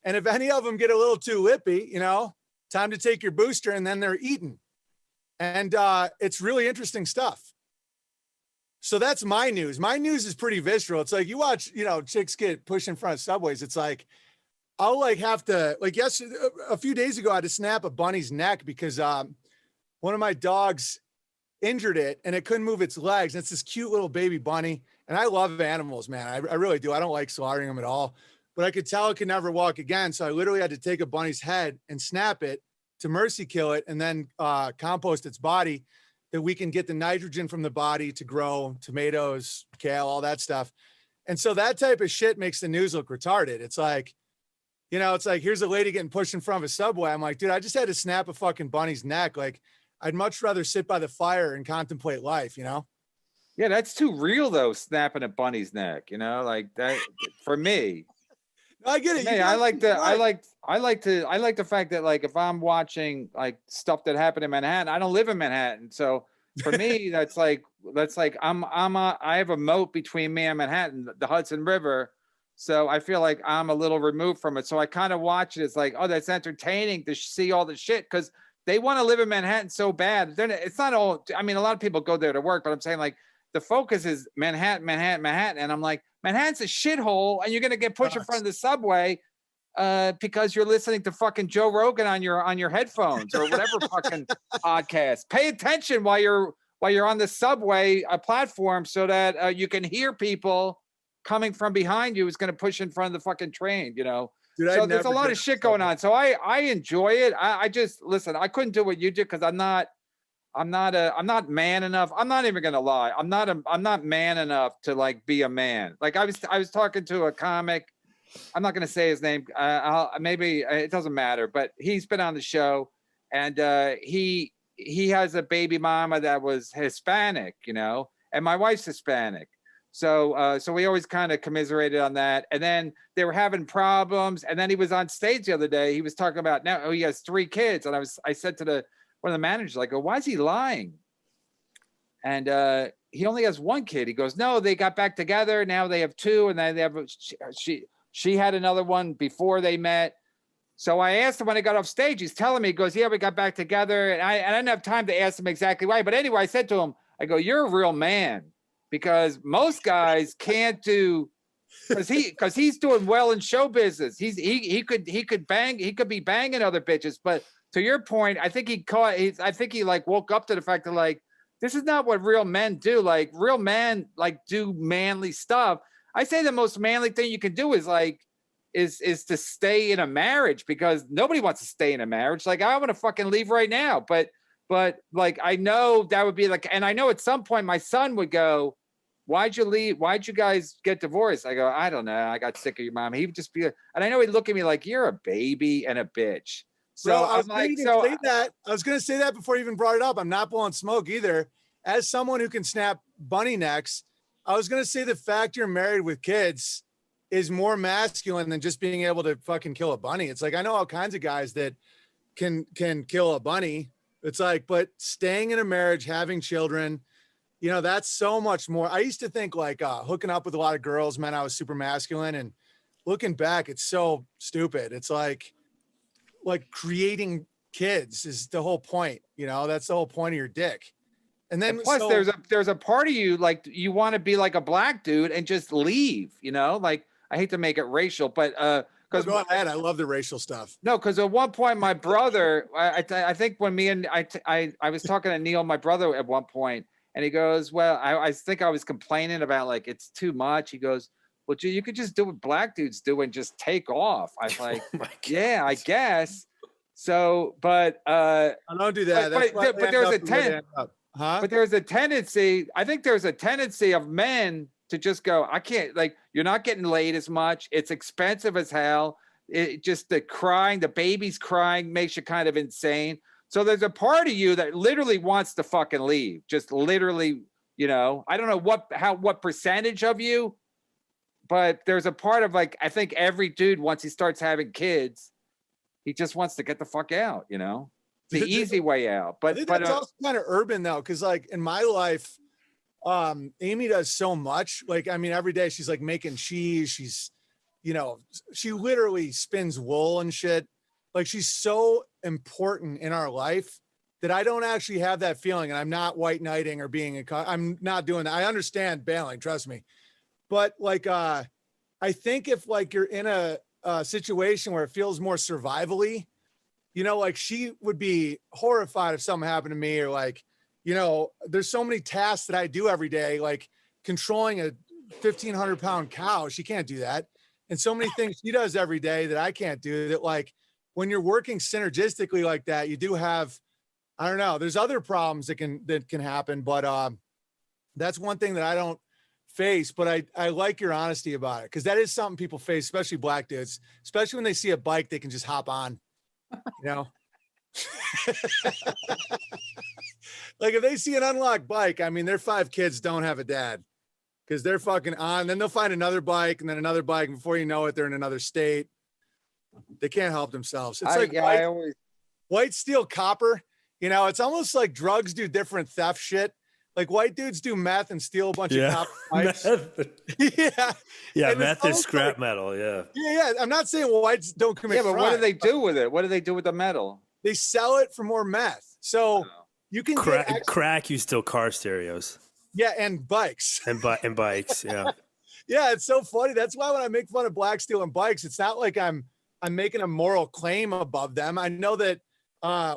And if any of them get a little too lippy, you know, time to take your booster, and then they're eaten. And it's really interesting stuff. So that's my news. My news is pretty visceral. It's like you watch, you know, chicks get pushed in front of subways. It's like, I'll like have to, like yesterday, a few days ago, I had to snap a bunny's neck because one of my dogs injured it and it couldn't move its legs. And it's this cute little baby bunny. And I love animals, man. I really do. I don't like slaughtering them at all, but I could tell it could never walk again. So I literally had to take a bunny's head and snap it to mercy kill it and then compost its body, that we can get the nitrogen from the body to grow tomatoes, kale, all that stuff. And so that type of shit makes the news look retarded. It's like, you know, it's like, here's a lady getting pushed in front of a subway. I'm like, dude, I just had to snap a fucking bunny's neck. Like, I'd much rather sit by the fire and contemplate life, you know? Yeah, that's too real though, snapping a bunny's neck, you know, like that for me. No, I get it. Hey, I like the fact that like if I'm watching like stuff that happened in Manhattan, I don't live in Manhattan. So for me, that's like I have a moat between me and Manhattan, the Hudson River. So I feel like I'm a little removed from it. So I kind of watch it. It's like, oh, that's entertaining to see all the shit because they want to live in Manhattan so bad. It's not all. I mean, a lot of people go there to work, but I'm saying like the focus is Manhattan, and I'm like, Manhattan's a shithole, and you're gonna get pushed in front of the subway because you're listening to fucking Joe Rogan on your headphones or whatever fucking podcast. Pay attention while you're on the subway platform so that you can hear people coming from behind you is gonna push in front of the fucking train, you know. Dude, so there's a lot of shit going on. So I enjoy it. I just listen. I couldn't do what you did because I'm not man enough. I'm not even gonna lie. I'm not man enough to like be a man. Like I was talking to a comic. I'm not gonna say his name. Maybe it doesn't matter. But he's been on the show, and he has a baby mama that was Hispanic, you know, and my wife's Hispanic. So we always kind of commiserated on that. And then they were having problems. And then he was on stage the other day. He was talking about now he has 3 kids. And I said to one of the managers, I go, why is he lying? And he only has 1 kid. He goes, no, they got back together. Now they have 2. And then they have she had another one before they met. So I asked him when I got off stage, he's telling me, he goes, yeah, we got back together. And I didn't have time to ask him exactly why. But anyway, I said to him, I go, you're a real man. Because most guys can't do, because he's doing well in show business. He could be banging other bitches. But to your point, I think he like woke up to the fact that like this is not what real men do. Like real men like do manly stuff. I say the most manly thing you can do is like is to stay in a marriage because nobody wants to stay in a marriage. Like I want to fucking leave right now, but like I know that would be like, and I know at some point my son would go, why'd you leave? Why'd you guys get divorced? I go, I don't know. I got sick of your mom. He would just be, and I know he'd look at me like, you're a baby and a bitch. So bro, I was going to say that before you even brought it up. I'm not blowing smoke either. As someone who can snap bunny necks, I was going to say the fact you're married with kids is more masculine than just being able to fucking kill a bunny. It's like, I know all kinds of guys that can kill a bunny. It's like, but staying in a marriage, having children, you know, that's so much more. I used to think like hooking up with a lot of girls meant I was super masculine. And looking back, it's so stupid. It's like creating kids is the whole point. You know, that's the whole point of your dick. And then plus there's a part of you, like you want to be like a black dude and just leave, you know, like I hate to make it racial, but because go ahead, I love the racial stuff. No, because at one point my brother, I think when me and I was talking to Neil, my brother at one point, and he goes, well, I think I was complaining about like, it's too much. He goes, well, you could just do what black dudes do and just take off. I was like, yeah, I guess. So, but I don't do that. But there's but there's a tendency, I think there's a tendency of men to just go, I can't, like, you're not getting laid as much. It's expensive as hell. It just the baby's crying makes you kind of insane. So there's a part of you that literally wants to fucking leave. Just literally, you know, I don't know what percentage of you there's a part of like, I think every dude, once he starts having kids, he just wants to get the fuck out, you know, the easy way out. I think that's also kind of urban though. Cause like in my life, Amy does so much. Like, I mean, every day she's like making cheese. She's, you know, she literally spins wool and shit. Like she's so important in our life that I don't actually have that feeling. And I'm not white knighting or I'm not doing that. I understand bailing, trust me. But like, I think if like you're in a situation where it feels more survivally, you know, like she would be horrified if something happened to me, or like, you know, there's so many tasks that I do every day, like controlling a 1,500 pound cow. She can't do that. And so many things she does every day that I can't do, that like when you're working synergistically like that, you do have, I don't know, there's other problems that can happen, but that's one thing that I don't face, but I like your honesty about it. Cause that is something people face, especially black dudes, especially when they see a bike, they can just hop on, you know? Like if they see an unlocked bike, I mean, their 5 kids don't have a dad because they're fucking on. Then they'll find another bike and then another bike. And before you know it, they're in another state. They can't help themselves. It's like white steel copper. You know, it's almost like drugs do different theft shit. Like white dudes do meth and steal a bunch of copper pipes. Yeah, meth is scrap metal. Yeah. I'm not saying whites don't commit. Yeah, but what do they do with it? What do they do with the metal? They sell it for more meth. So you can crack. You steal car stereos. Yeah, and bikes. And bikes. Yeah. Yeah, it's so funny. That's why when I make fun of black stealing bikes, it's not like I'm making a moral claim above them. I know that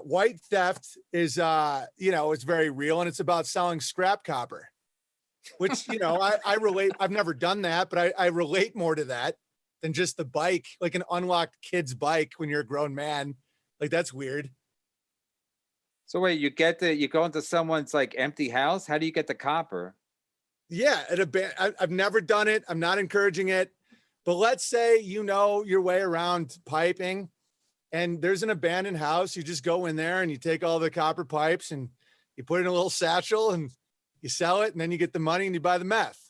white theft is you know, it's very real, and it's about selling scrap copper, which, you know, I relate. I've never done that, but I relate more to that than just the bike, like an unlocked kid's bike when you're a grown man. Like that's weird. So wait, you go into someone's like empty house. How do you get the copper? Yeah, I've never done it. I'm not encouraging it, but let's say you know your way around piping, and there's an abandoned house. You just go in there and you take all the copper pipes and you put it in a little satchel and you sell it, and then you get the money and you buy the meth.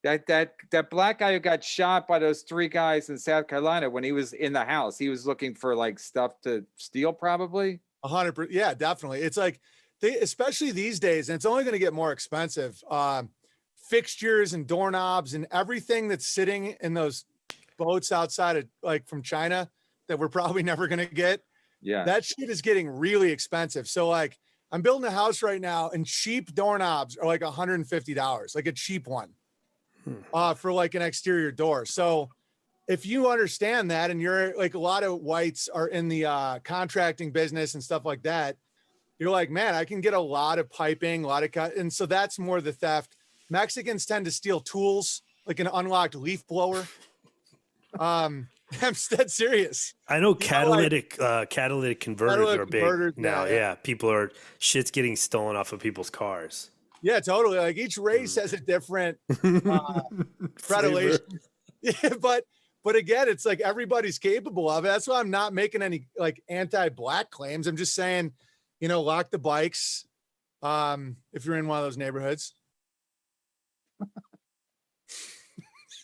That black guy who got shot by those 3 guys in South Carolina, when he was in the house, he was looking for like stuff to steal, probably. 100%. Yeah, definitely. It's like especially these days, and it's only going to get more expensive. Fixtures and doorknobs and everything that's sitting in those boats outside of like from China that we're probably never going to get. Yeah. That shit is getting really expensive. So like I'm building a house right now and cheap doorknobs are like $150, like a cheap one for like an exterior door. So if you understand that, and you're like, a lot of whites are in the contracting business and stuff like that, you're like, man, I can get a lot of piping, a lot of and so that's more the theft. Mexicans tend to steal tools, like an unlocked leaf blower. I'm dead serious. I know catalytic converters are big now. Yeah. Shit's getting stolen off of people's cars. Yeah, totally. Like each race has a different predation. Yeah, but again, it's like everybody's capable of it. That's why I'm not making any like anti-black claims. I'm just saying, you know, lock the bikes if you're in one of those neighborhoods.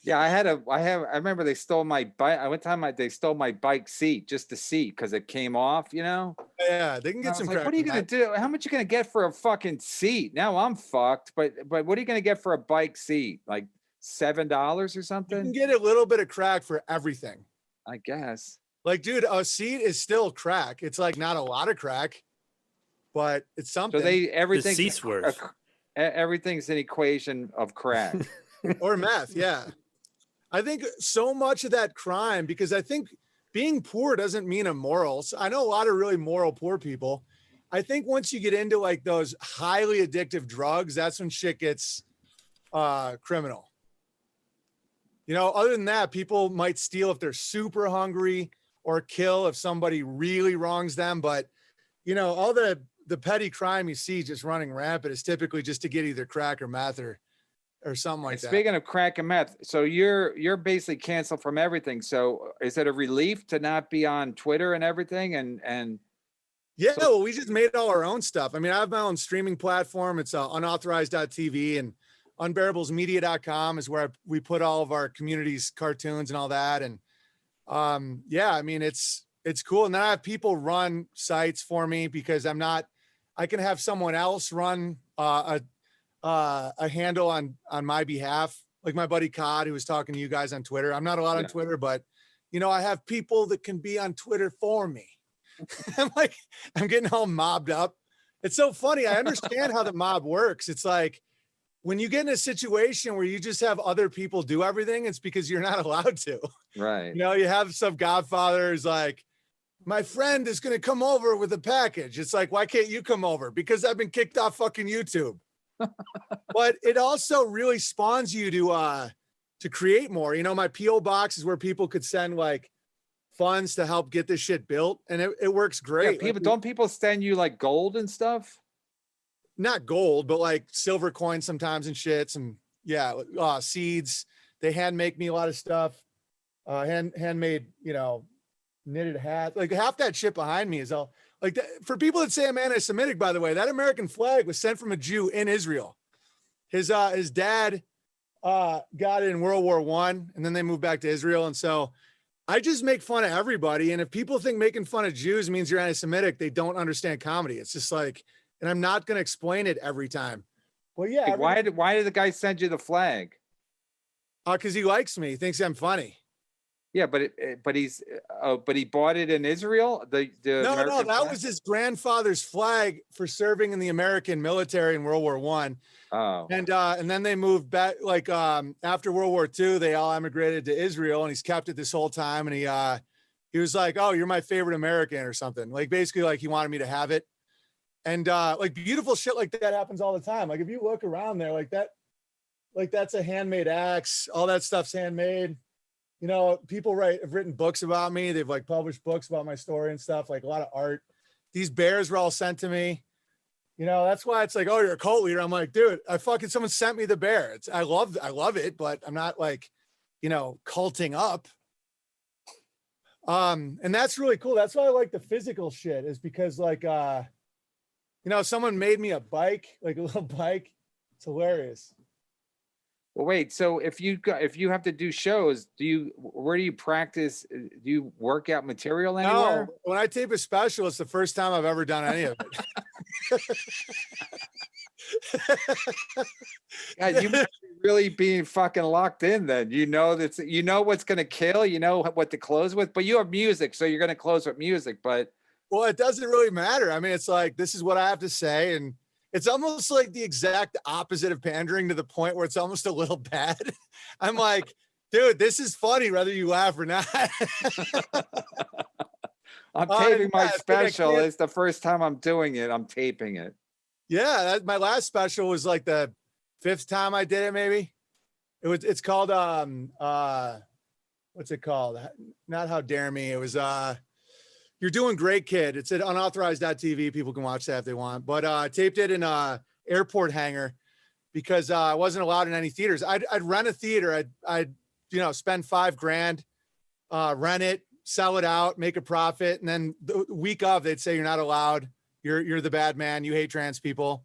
Yeah, I remember they stole my bike. One time they stole my bike seat, just the seat, because it came off, you know? Yeah, they can get some like, what are you going to do? How much are you going to get for a fucking seat? Now I'm fucked, but what are you going to get for a bike seat? Like $7 or something? You can get a little bit of crack for everything, I guess. Like, dude, a seat is still crack. It's like not a lot of crack, but it's something. So everything's an equation of crack. Or meth, yeah. I think so much of that crime, because I think being poor doesn't mean immoral. So I know a lot of really moral poor people. I think once you get into like those highly addictive drugs, that's when shit gets criminal. You know, other than that, people might steal if they're super hungry, or kill if somebody really wrongs them. But, you know, all the petty crime you see just running rampant is typically just to get either crack or meth or something like that. Speaking of crack and meth, so you're basically canceled from everything. So is it a relief to not be on Twitter and everything? And yeah, well, we just made all our own stuff. I mean, I have my own streaming platform. It's unauthorized.tv, and unbearablesmedia.com is where we put all of our community's cartoons and all that. And yeah, I mean, it's cool. And then I have people run sites for me because I can have someone else run a handle on my behalf. Like my buddy Cod, who was talking to you guys on Twitter. I'm not allowed on Twitter, but I have people that can be on Twitter for me. I'm getting all mobbed up. It's so funny. I understand how the mob works. It's like when you get in a situation where you just have other people do everything, it's because you're not allowed to. Right. You have some godfather who's like, my friend is going to come over with a package. It's like, why can't you come over? Because I've been kicked off fucking YouTube. But it also really spawns you to create more. My PO box is where people could send like funds to help get this shit built, and it works great. Yeah, don't people send you like gold and stuff? Not gold, but like silver coins sometimes and shit. Some seeds. They hand make me a lot of stuff. Handmade, knitted hat. Like half that shit behind me is all like that. For people that say I'm anti-Semitic, by the way, that American flag was sent from a Jew in Israel. His dad got it in World War I, and then they moved back to Israel. And so I just make fun of everybody. And if people think making fun of Jews means you're anti-Semitic, they don't understand comedy. It's just like, and I'm not going to explain it every time. Well, yeah. Like, why did the guy send you the flag? Because he likes me. He thinks I'm funny. Yeah, but he bought it in Israel. No, that was his grandfather's flag for serving in the American military in World War I. Oh, and then they moved back. Like after World War II, they all emigrated to Israel, and he's kept it this whole time. And he was like, "Oh, you're my favorite American" or something. Like basically, like he wanted me to have it. And like beautiful shit like that happens all the time. Like if you look around there, like that's a handmade axe. All that stuff's handmade. People have written books about me. They've like published books about my story and stuff, like a lot of art. These bears were all sent to me. That's why it's like, oh, you're a cult leader. I'm like, dude, someone sent me the bear. I love it, but I'm not like, culting up. And that's really cool. That's why I like the physical shit, is because like, someone made me a bike, like a little bike. It's hilarious. Well, wait. So if you have to do shows, where do you practice? Do you work out material anywhere? No, when I tape a special, it's the first time I've ever done any of it. God, you must be really being fucking locked in. Then what's gonna kill. You know what to close with, but you have music, so you're gonna close with music. But well, it doesn't really matter. I mean, it's like this is what I have to say, and it's almost like the exact opposite of pandering, to the point where it's almost a little bad. I'm like, dude, this is funny, whether you laugh or not. I'm taping my special. It's the first time I'm doing it. I'm taping it. Yeah, my last special was like the 5th time I did it. Maybe it's called what's it called? Not How Dare Me. It was You're Doing Great, Kid. It's at unauthorized.tv. People can watch that if they want. But I taped it in a airport hangar because I wasn't allowed in any theaters. I'd rent a theater. I'd spend $5,000, rent it, sell it out, make a profit, and then the week of, they'd say you're not allowed. You're the bad man. You hate trans people.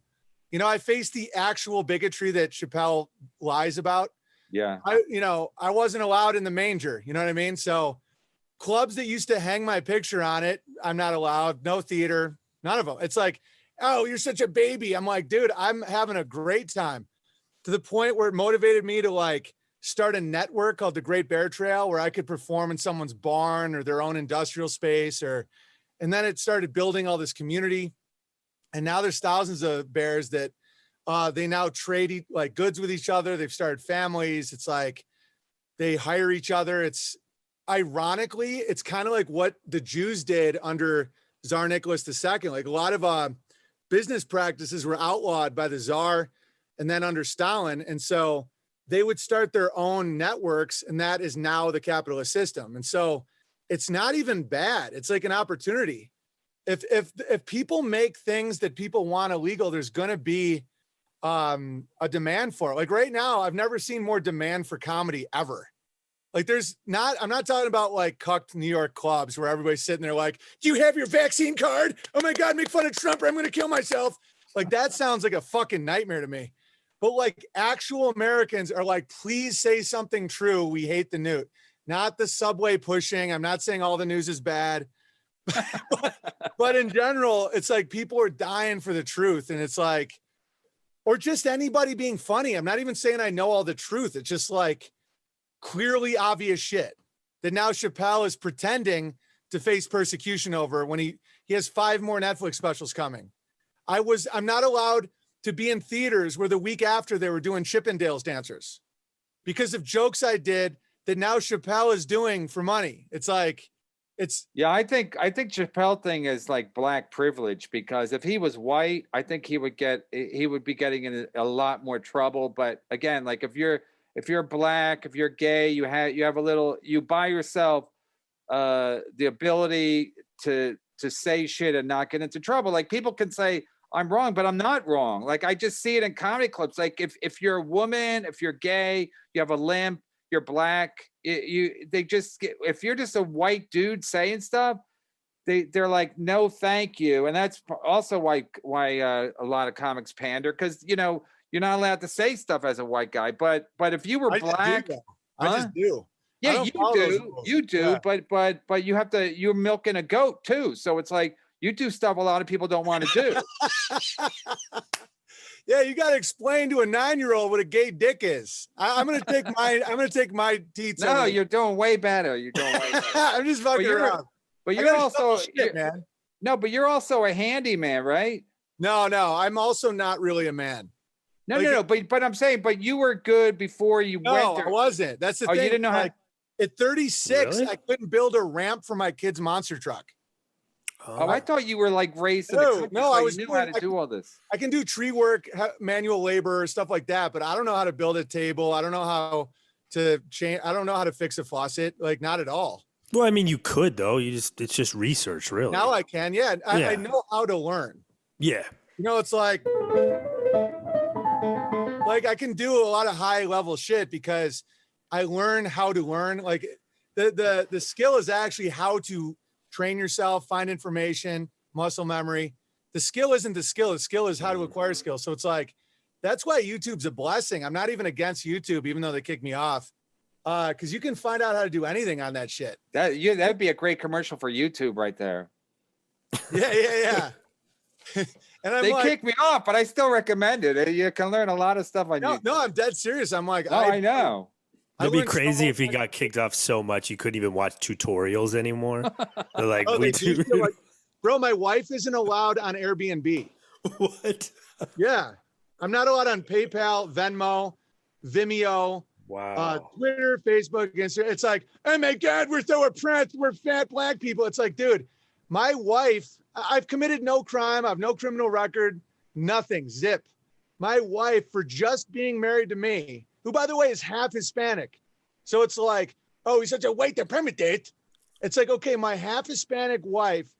I faced the actual bigotry that Chappelle lies about. Yeah. I wasn't allowed in the manger. You know what I mean? So clubs that used to hang my picture on it, I'm not allowed. No theater, none of them. It's like, oh, you're such a baby. I'm like, dude, I'm having a great time, to the point where it motivated me to like start a network called the Great Bear Trail, where I could perform in someone's barn or their own industrial space, and then it started building all this community. And now there's thousands of bears that they now trade like goods with each other. They've started families. It's like they hire each other. It's ironically, it's kind of like what the Jews did under Tsar Nicholas II. Like a lot of business practices were outlawed by the Tsar and then under Stalin. And so they would start their own networks, and that is now the capitalist system. And so it's not even bad. It's like an opportunity. If people make things that people want illegal, there's going to be a demand for it. Like right now, I've never seen more demand for comedy ever. Like I'm not talking about like cucked New York clubs where everybody's sitting there like, do you have your vaccine card? Oh my God, make fun of Trump or I'm going to kill myself. Like that sounds like a fucking nightmare to me. but like actual Americans are like, please say something true. We hate the newt, not the subway pushing. I'm not saying all the news is bad, but in general, it's like people are dying for the truth. And it's like, or just anybody being funny. I'm not even saying I know all the truth. It's just like clearly obvious shit that now Chappelle is pretending to face persecution over when he has 5 more Netflix specials coming. I'm not allowed to be in theaters where the week after they were doing Chippendales dancers because of jokes I did that now Chappelle is doing for money. It's like, yeah, I think Chappelle thing is like black privilege, because if he was white, I think he would be getting in a lot more trouble. But again, like if you're black, if you're gay, you buy yourself the ability to say shit and not get into trouble. Like people can say I'm wrong, but I'm not wrong. Like I just see it in comedy clips. Like if you're a woman, if you're gay, you have a limp, you're black, if you're just a white dude saying stuff, they're like, no, thank you. And that's also why a lot of comics pander, because you're not allowed to say stuff as a white guy. But if you were black, I just do. Yeah, you do. Yeah. But you're milking a goat too. So it's like you do stuff a lot of people don't want to do. Yeah, you got to explain to a 9-year-old what a gay dick is. I'm gonna take my teeth. No, you're doing way better. You're doing way better. I'm just fucking around. But you're also man. No, but you're also a handyman, right? No, I'm also not really a man. No. But I'm saying, but you were good before you went there. No, I wasn't. That's the thing. You didn't know how. At 36, Really? I couldn't build a ramp for my kid's monster truck. Oh, I thought you were like raised in the country. No, I was knew how to do all this. I can do tree work, manual labor, stuff like that, but I don't know how to build a table. I don't know how to change. I don't know how to fix a faucet. Like, not at all. Well, I mean, you could though. It's just research, really. Now I can. Yeah, I know how to learn. Yeah. It's like I can do a lot of high level shit because I learn how to learn. Like the skill is actually how to train yourself, find information, muscle memory. The skill isn't the skill. The skill is how to acquire skills. So it's like, that's why YouTube's a blessing. I'm not even against YouTube, even though they kicked me off. Because you can find out how to do anything on that shit. That'd be a great commercial for YouTube right there. Yeah. And they kicked me off, but I still recommend it. You can learn a lot of stuff on YouTube. No, I'm dead serious. I'm like, I know. It'd be crazy if he got kicked off so much you couldn't even watch tutorials anymore. They're like, bro, my wife isn't allowed on Airbnb. What? Yeah. I'm not allowed on PayPal, Venmo, Vimeo, Twitter, Facebook, Instagram. It's like, oh my God, we're so oppressed. We're fat black people. It's like, dude, my wife, I've committed no crime. I have no criminal record, nothing, zip. My wife, for just being married to me, who, by the way, is half Hispanic. So it's like, oh, he's such a white supremacist. It's like, okay, my half Hispanic wife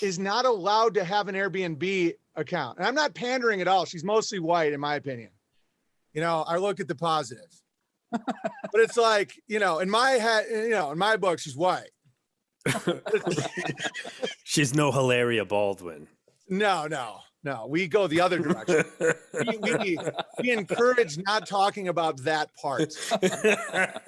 is not allowed to have an Airbnb account. And I'm not pandering at all. She's mostly white, in my opinion. I look at the positive. But it's like, in my head, in my book, she's white. She's no Hilaria Baldwin. No. We go the other direction. we encourage not talking about that part.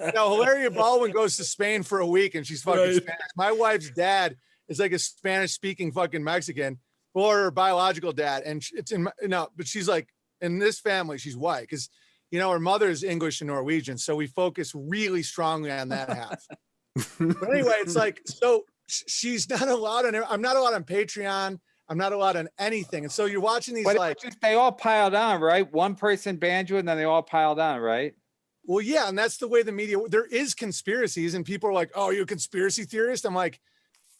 Hilaria Baldwin goes to Spain for a week and she's fucking Spanish. My wife's dad is like a Spanish-speaking fucking Mexican, or her biological dad, and but she's like, in this family, she's white because her mother's English and Norwegian, so we focus really strongly on that half. But anyway, it's like, so she's not allowed on. I'm not allowed on Patreon. I'm not allowed on anything. And so you're watching these, but they all piled on, right? One person banned you and then they all piled on, right? Well, yeah. And that's the way the media, there is conspiracies and people are like, oh, you're a conspiracy theorist. I'm like,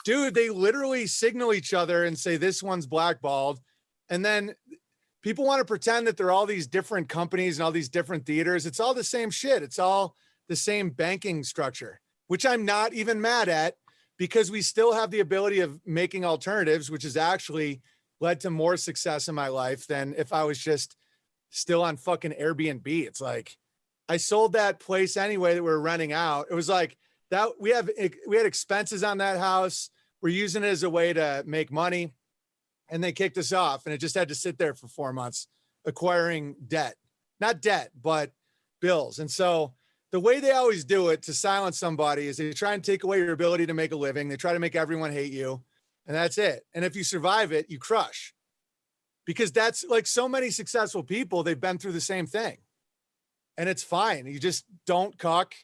dude, they literally signal each other and say, this one's blackballed. And then people want to pretend that they're all these different companies and all these different theaters. It's all the same shit. It's all the same banking structure, which I'm not even mad at, because we still have the ability of making alternatives, which has actually led to more success in my life than if I was just still on fucking Airbnb. It's like, I sold that place anyway that we're renting out. It was like that. We had expenses on that house. We're using it as a way to make money, and they kicked us off, and it just had to sit there for 4 months acquiring debt. not debt, but bills. And so the way they always do it to silence somebody is they try and take away your ability to make a living. They try to make everyone hate you, and that's it. And if you survive it, you crush, because that's like so many successful people, they've been through the same thing, and it's fine. You just don't cuck,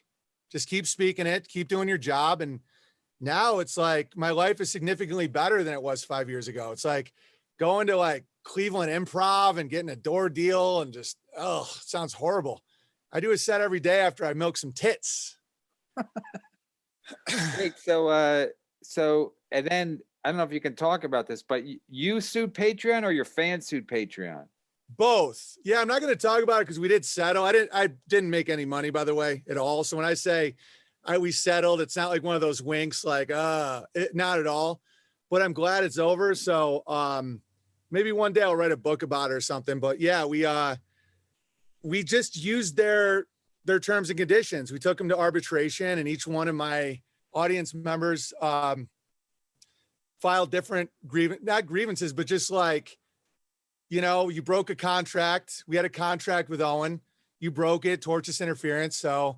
just keep speaking it, keep doing your job. And now it's like my life is significantly better than it was 5 years ago. It's like going to like Cleveland Improv and getting a door deal and just, oh, it sounds horrible. I do a set every day after I milk some tits. Wait, so, and then I don't know if you can talk about this, but you sued Patreon or your fans sued Patreon? Both. Yeah, I'm not going to talk about it because we did settle. I didn't make any money, by the way, at all. So when I say we settled, it's not like one of those winks, like not at all. But I'm glad it's over. So maybe one day I'll write a book about it or something. But yeah, we just used their terms and conditions. We took them to arbitration, and each one of my audience members filed different not grievances, but just like, you know, you broke a contract. We had a contract with Owen. You broke it, tortious interference. So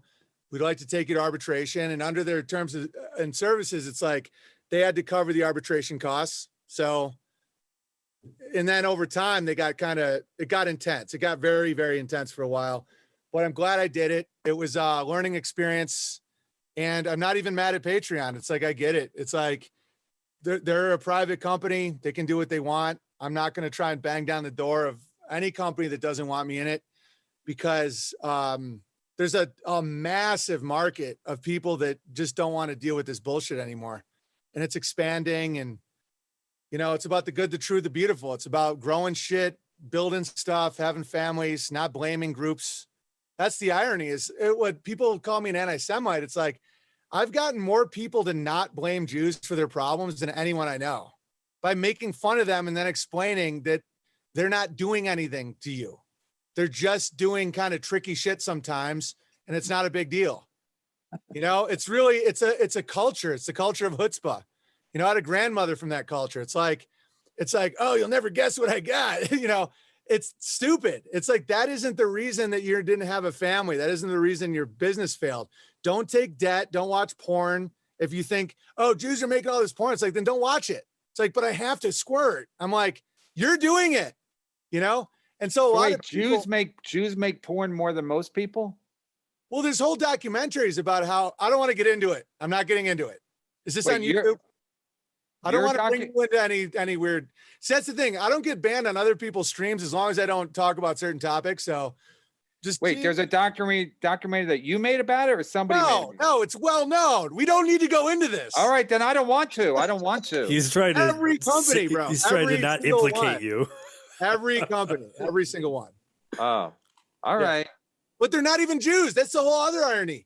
we'd like to take it to arbitration. And under their terms and services, it's like they had to cover the arbitration costs. So, and then over time, it got intense. It got very, very intense for a while, but I'm glad I did it. It was a learning experience, and I'm not even mad at Patreon. It's like, I get it. It's like, they're a private company. They can do what they want. I'm not going to try and bang down the door of any company that doesn't want me in it, because there's a massive market of people that just don't want to deal with this bullshit anymore. And it's expanding, and, you know, it's about the good, the true, the beautiful. It's about growing shit, building stuff, having families, not blaming groups. That's the irony is what people call me an anti-Semite. It's like, I've gotten more people to not blame Jews for their problems than anyone I know, by making fun of them and then explaining that they're not doing anything to you. They're just doing kind of tricky shit sometimes, and it's not a big deal. You know, it's really, it's a culture. It's the culture of chutzpah. You know, I had a grandmother from that culture. It's like, oh, you'll never guess what I got. You know, it's stupid. It's like, that isn't the reason that you didn't have a family. That isn't the reason your business failed. Don't take debt. Don't watch porn. If you think, oh, Jews are making all this porn, it's like, then don't watch it. It's like, but I have to squirt. I'm like, you're doing it, you know? And so a lot of people, Jews make porn more than most people. Well, there's whole documentaries about how, I don't want to get into it. I'm not getting into it. Is this on YouTube? I don't want to bring you into any weird. So that's the thing. I don't get banned on other people's streams as long as I don't talk about certain topics. So just wait, there's a documentary that you made about it, or somebody made it? No, it's well known. We don't need to go into this. All right, then I don't want to. He's trying to every company, bro. He's trying to not implicate you. Every company, every single one. Oh, all right. But they're not even Jews. That's the whole other irony.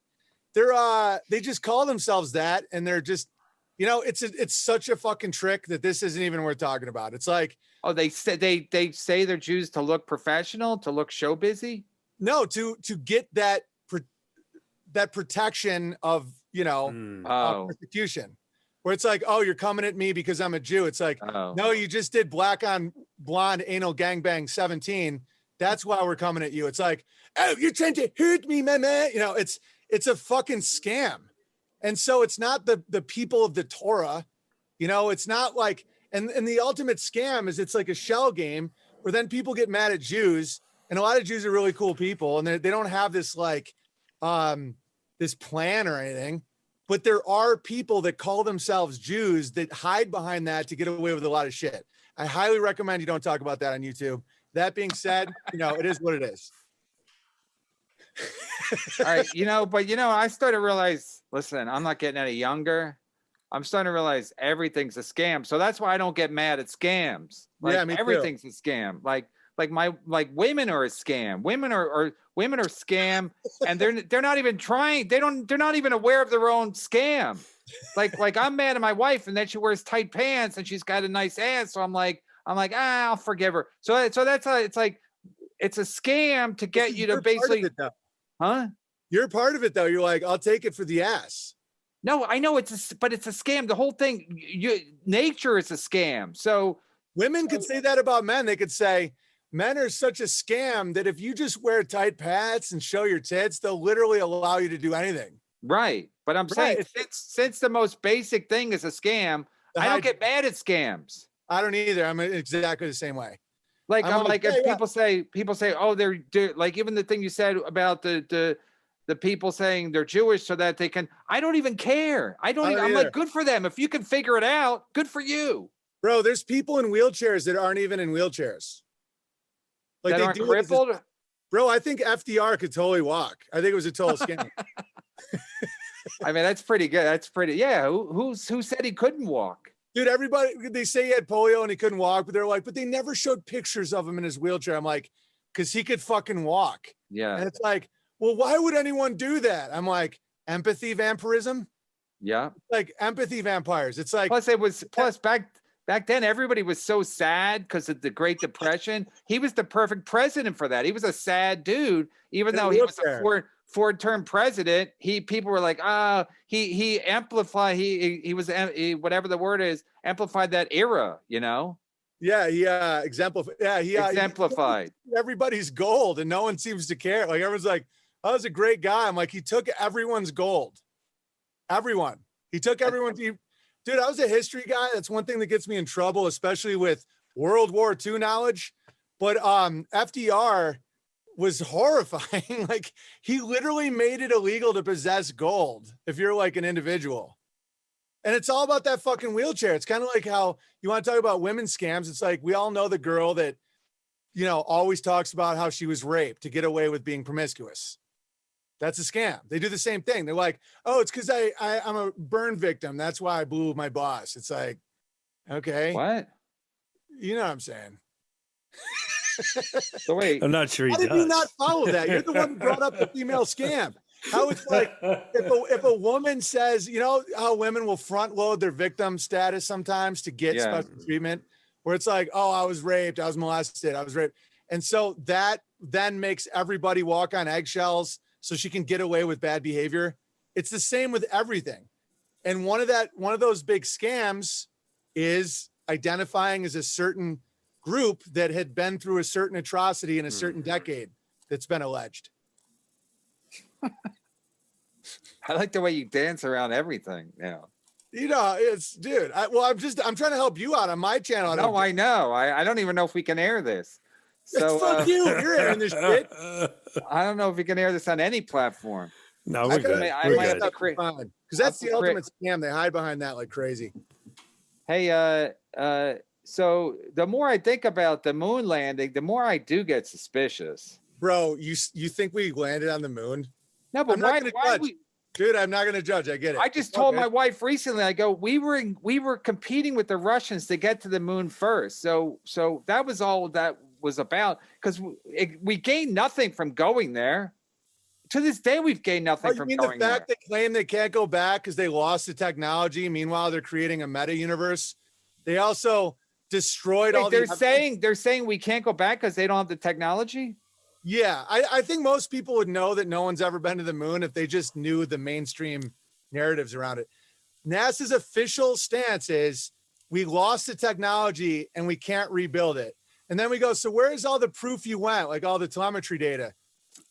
They just call themselves that, and they're just, you know, it's such a fucking trick that this isn't even worth talking about. It's like, oh, they say they're Jews to look professional, to look show busy. No, to get that protection of, you know, persecution, where it's like, oh, you're coming at me because I'm a Jew. It's like, no, you just did black on blonde anal gangbang 17. That's why we're coming at you. It's like, oh, you're trying to hurt me, man. You know, it's a fucking scam. And so it's not the people of the Torah, you know, it's not like, and the ultimate scam is it's like a shell game where then people get mad at Jews. And a lot of Jews are really cool people, and they don't have this like this plan or anything, but there are people that call themselves Jews that hide behind that to get away with a lot of shit. I highly recommend you don't talk about that on YouTube. That being said, you know, it is what it is. All right, I started to realize, listen, I'm not getting any younger. I'm starting to realize everything's a scam. So that's why I don't get mad at scams. Like, yeah, me everything's too. a scam. Like women are a scam. Women are scam, and they're not even trying. They're not even aware of their own scam. Like I'm mad at my wife, and then she wears tight pants and she's got a nice ass. So I'm like, I'll forgive her. So that's how it's like. It's a scam to get you to basically, huh? You're part of it though. You're like, I'll take it for the ass. No, I know but it's a scam. The whole thing, nature is a scam. So women could say that about men. They could say, men are such a scam that if you just wear tight pants and show your tits, they'll literally allow you to do anything. Right. But I'm saying since the most basic thing is a scam, I don't get mad at scams. I don't either. I'm exactly the same way. Like I'm like, if people say, oh, they're like, even the thing you said about the people saying they're Jewish so that they can, I don't even care. I'm like, good for them. If you can figure it out, good for you. Bro, there's people in wheelchairs that aren't even in wheelchairs. Like that aren't crippled? Bro, I think FDR could totally walk. I think it was a total scam. I mean, that's pretty good. That's pretty, yeah. Who said he couldn't walk? Dude, everybody, they say he had polio and he couldn't walk, but they're like, but they never showed pictures of him in his wheelchair. I'm like, because he could fucking walk. Yeah. And it's like, well, why would anyone do that? I'm like, empathy vampirism? Yeah. Like empathy vampires. It's like, plus back then, everybody was so sad because of the Great Depression. He was the perfect president for that. He was a sad dude, even though he was a four-term president. People were like, he amplified. He was whatever the word is, amplified that era. You know. Yeah, he exemplified. Yeah, he exemplified. Everybody's gold, and no one seems to care. Like everyone's like, "Oh, that was a great guy." I'm like, he took everyone's gold. Everyone. He took everyone's. Dude, I was a history guy. That's one thing that gets me in trouble, especially with World War II knowledge. But FDR was horrifying. Like he literally made it illegal to possess gold if you're like an individual. And it's all about that fucking wheelchair. It's kind of like how you want to talk about women's scams. It's like we all know the girl that, you know, always talks about how she was raped to get away with being promiscuous. That's a scam. They do the same thing. They're like, oh, it's because I'm a burn victim. That's why I blew my boss. It's like, okay. What? You know what I'm saying? So wait. I'm not sure he does. How did you not follow that? You're the one who brought up the female scam. How it's like, if a woman says, you know how women will front load their victim status sometimes to get special treatment, where it's like, oh, I was raped, I was molested, I was raped. And so that then makes everybody walk on eggshells so she can get away with bad behavior. It's the same with everything. And one of those big scams is identifying as a certain group that had been through a certain atrocity in a certain decade that's been alleged. I like the way you dance around everything now. You know, it's dude. I'm trying to help you out on my channel. No, I know. I don't even know if we can air this. So fuck you. You're airing this shit. I don't know if we can air this on any platform. No, we're good. I might have to because that's the ultimate scam. They hide behind that like crazy. Hey, so the more I think about the moon landing, the more I do get suspicious. Bro, you think we landed on the moon? No, but why Dude, I'm not going to judge. I get it. I just told my wife recently, I go, we were competing with the Russians to get to the moon first. So that was all that was about, because we gained nothing from going there. To this day, we've gained nothing from going there. You mean the fact they claim they can't go back because they lost the technology? Meanwhile, they're creating a meta universe. They also destroyed all. They're saying we can't go back because they don't have the technology. Yeah, I think most people would know that no one's ever been to the moon if they just knew the mainstream narratives around it. NASA's official stance is we lost the technology and we can't rebuild it. And then we go, so where's all the proof you went? Like all the telemetry data?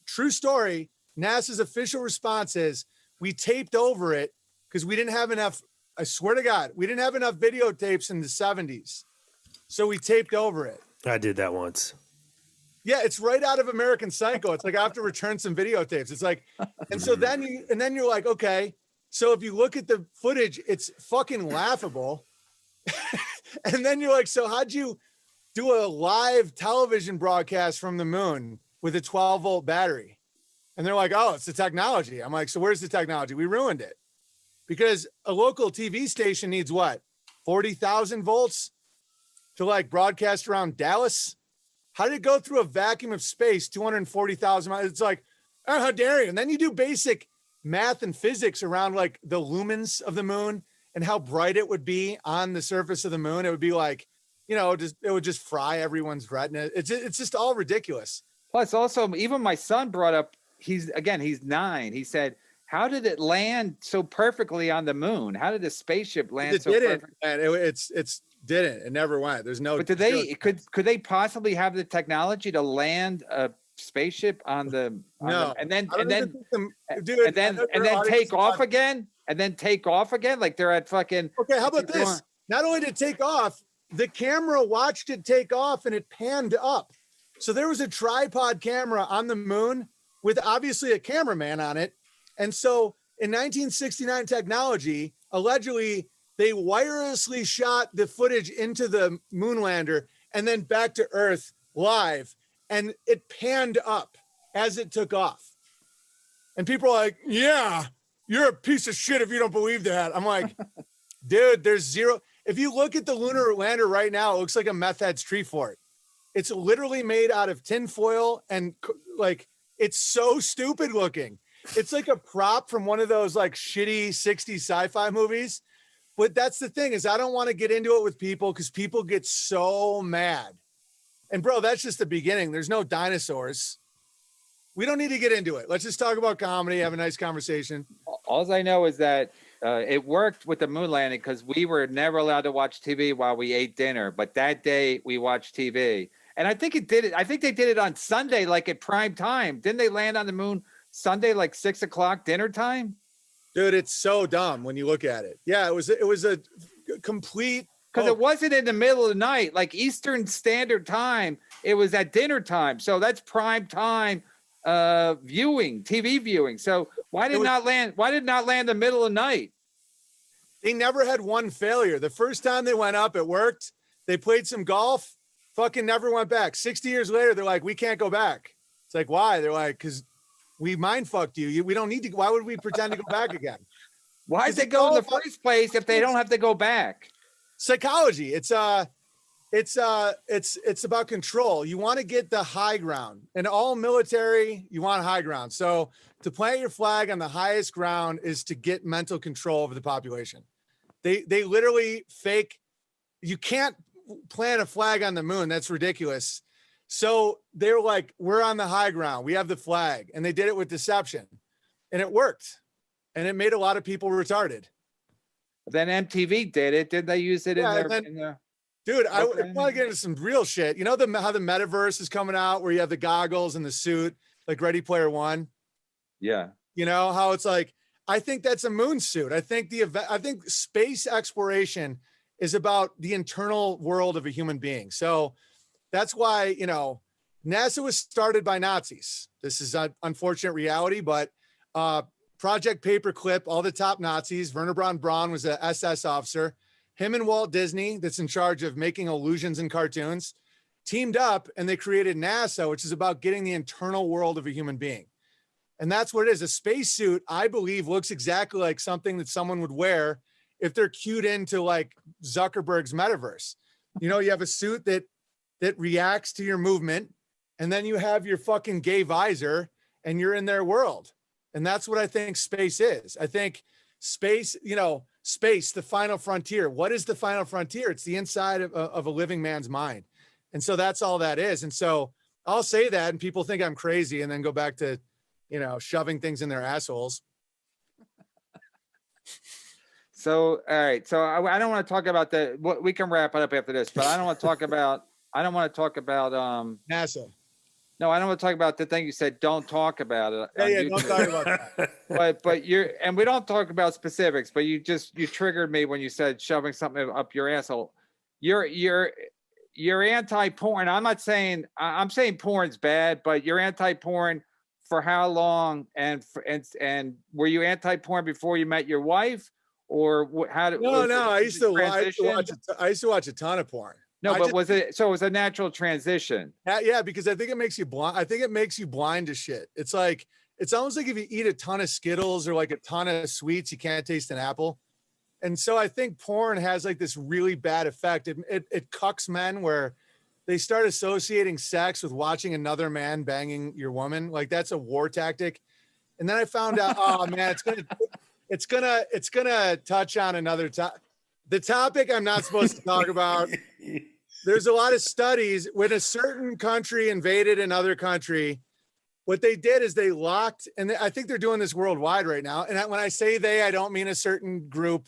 True story. NASA's official response is we taped over it because we didn't have enough. I swear to God, we didn't have enough videotapes in the 70s. So we taped over it. I did that once. Yeah, it's right out of American Psycho. It's like I have to return some videotapes. It's like, and so then you're like, okay, so if you look at the footage, it's fucking laughable. And then you're like, so how'd you do a live television broadcast from the moon with a 12-volt battery? And they're like, oh, it's the technology. I'm like, so where's the technology? We ruined it. Because a local TV station needs what? 40,000 volts to like broadcast around Dallas? How did it go through a vacuum of space, 240,000 miles? It's like, oh, how dare you? And then you do basic math and physics around like the lumens of the moon and how bright it would be on the surface of the moon. It would be like, you know, it would just fry everyone's retina. It's just all ridiculous. Plus, also, even my son brought up, he's 9. He said, how did it land so perfectly on the moon? How did the spaceship land so perfectly? And it's Didn't. It never went. There's no. But did they? Could they possibly have the technology to land a spaceship on the? No. And then take off again, and then take off again, like they're at fucking. Okay, how about this? Not only did it take off, the camera watched it take off and it panned up. So there was a tripod camera on the moon with obviously a cameraman on it. And so in 1969 technology, allegedly, they wirelessly shot the footage into the moon lander and then back to Earth live. And it panned up as it took off. And people are like, yeah, you're a piece of shit if you don't believe that. I'm like, dude, there's zero. If you look at the lunar lander right now, it looks like a meth head's tree fort. It's literally made out of tin foil and like, it's so stupid looking. It's like a prop from one of those like shitty 60s sci-fi movies. But that's the thing is I don't want to get into it with people because people get so mad. And bro, that's just the beginning. There's no dinosaurs. We don't need to get into it. Let's just talk about comedy, have a nice conversation. All I know is that it worked with the moon landing because we were never allowed to watch TV while we ate dinner. But that day we watched TV. And I think I think they did it on Sunday, like at prime time. Didn't they land on the moon Sunday, like 6 o'clock dinner time? Dude, it's so dumb when you look at it. Yeah, it was a complete. Because it wasn't in the middle of the night, like Eastern Standard Time. It was at dinner time. So that's prime time viewing, TV viewing. So why did it not land in the middle of the night? They never had one failure. The first time they went up, it worked. They played some golf, fucking never went back. 60 years later, they're like, we can't go back. It's like, why? They're like, because we mind fucked you. We don't need to. Why would we pretend to go back again? Why did they go in the first place if they don't have to go back? Psychology. It's about control. You want to get the high ground. In all military, you want high ground. So to plant your flag on the highest ground is to get mental control over the population. They literally fake. You can't plant a flag on the moon. That's ridiculous. So they're like, we're on the high ground. We have the flag. And they did it with deception. And it worked. And it made a lot of people retarded. Then MTV did it. Did they use it in their dude, I want to get into some real shit. You know how the metaverse is coming out where you have the goggles and the suit, like Ready Player One? Yeah. You know how it's like, I think that's a moon suit. I think space exploration is about the internal world of a human being. So that's why, NASA was started by Nazis. This is an unfortunate reality, but Project Paperclip, all the top Nazis. Werner von Braun was an SS officer. Him and Walt Disney, that's in charge of making illusions in cartoons, teamed up and they created NASA, which is about getting the internal world of a human being. And that's what it is. A spacesuit, I believe, looks exactly like something that someone would wear if they're cued into like Zuckerberg's metaverse. You have a suit that reacts to your movement, and then you have your fucking gay visor and you're in their world. And that's what I think space is. I think space, space, the final frontier. What is the final frontier? It's the inside of a living man's mind. And so that's all that is. And so I'll say that and people think I'm crazy and then go back to, shoving things in their assholes. So, all right. So I don't want to talk about we can wrap it up after this, but I don't want to talk about NASA. No, I don't want to talk about the thing you said. Don't talk about it. Yeah, don't talk about that. But and we don't talk about specifics. But you triggered me when you said shoving something up your asshole. You're anti-porn. I'm saying porn's bad, but you're anti-porn for how long? And were you anti-porn before you met your wife, or how did? No. I used to watch a ton of porn. No, but it was a natural transition? Yeah, because I think it makes you blind. I think it makes you blind to shit. It's like, it's almost like if you eat a ton of Skittles or like a ton of sweets, you can't taste an apple. And so I think porn has like this really bad effect. It cucks men where they start associating sex with watching another man banging your woman. Like that's a war tactic. And then I found out, oh man, it's gonna touch on another topic. The topic I'm not supposed to talk about. There's a lot of studies when a certain country invaded another country, what they did is they locked, and I think they're doing this worldwide right now. And when I say they, I don't mean a certain group.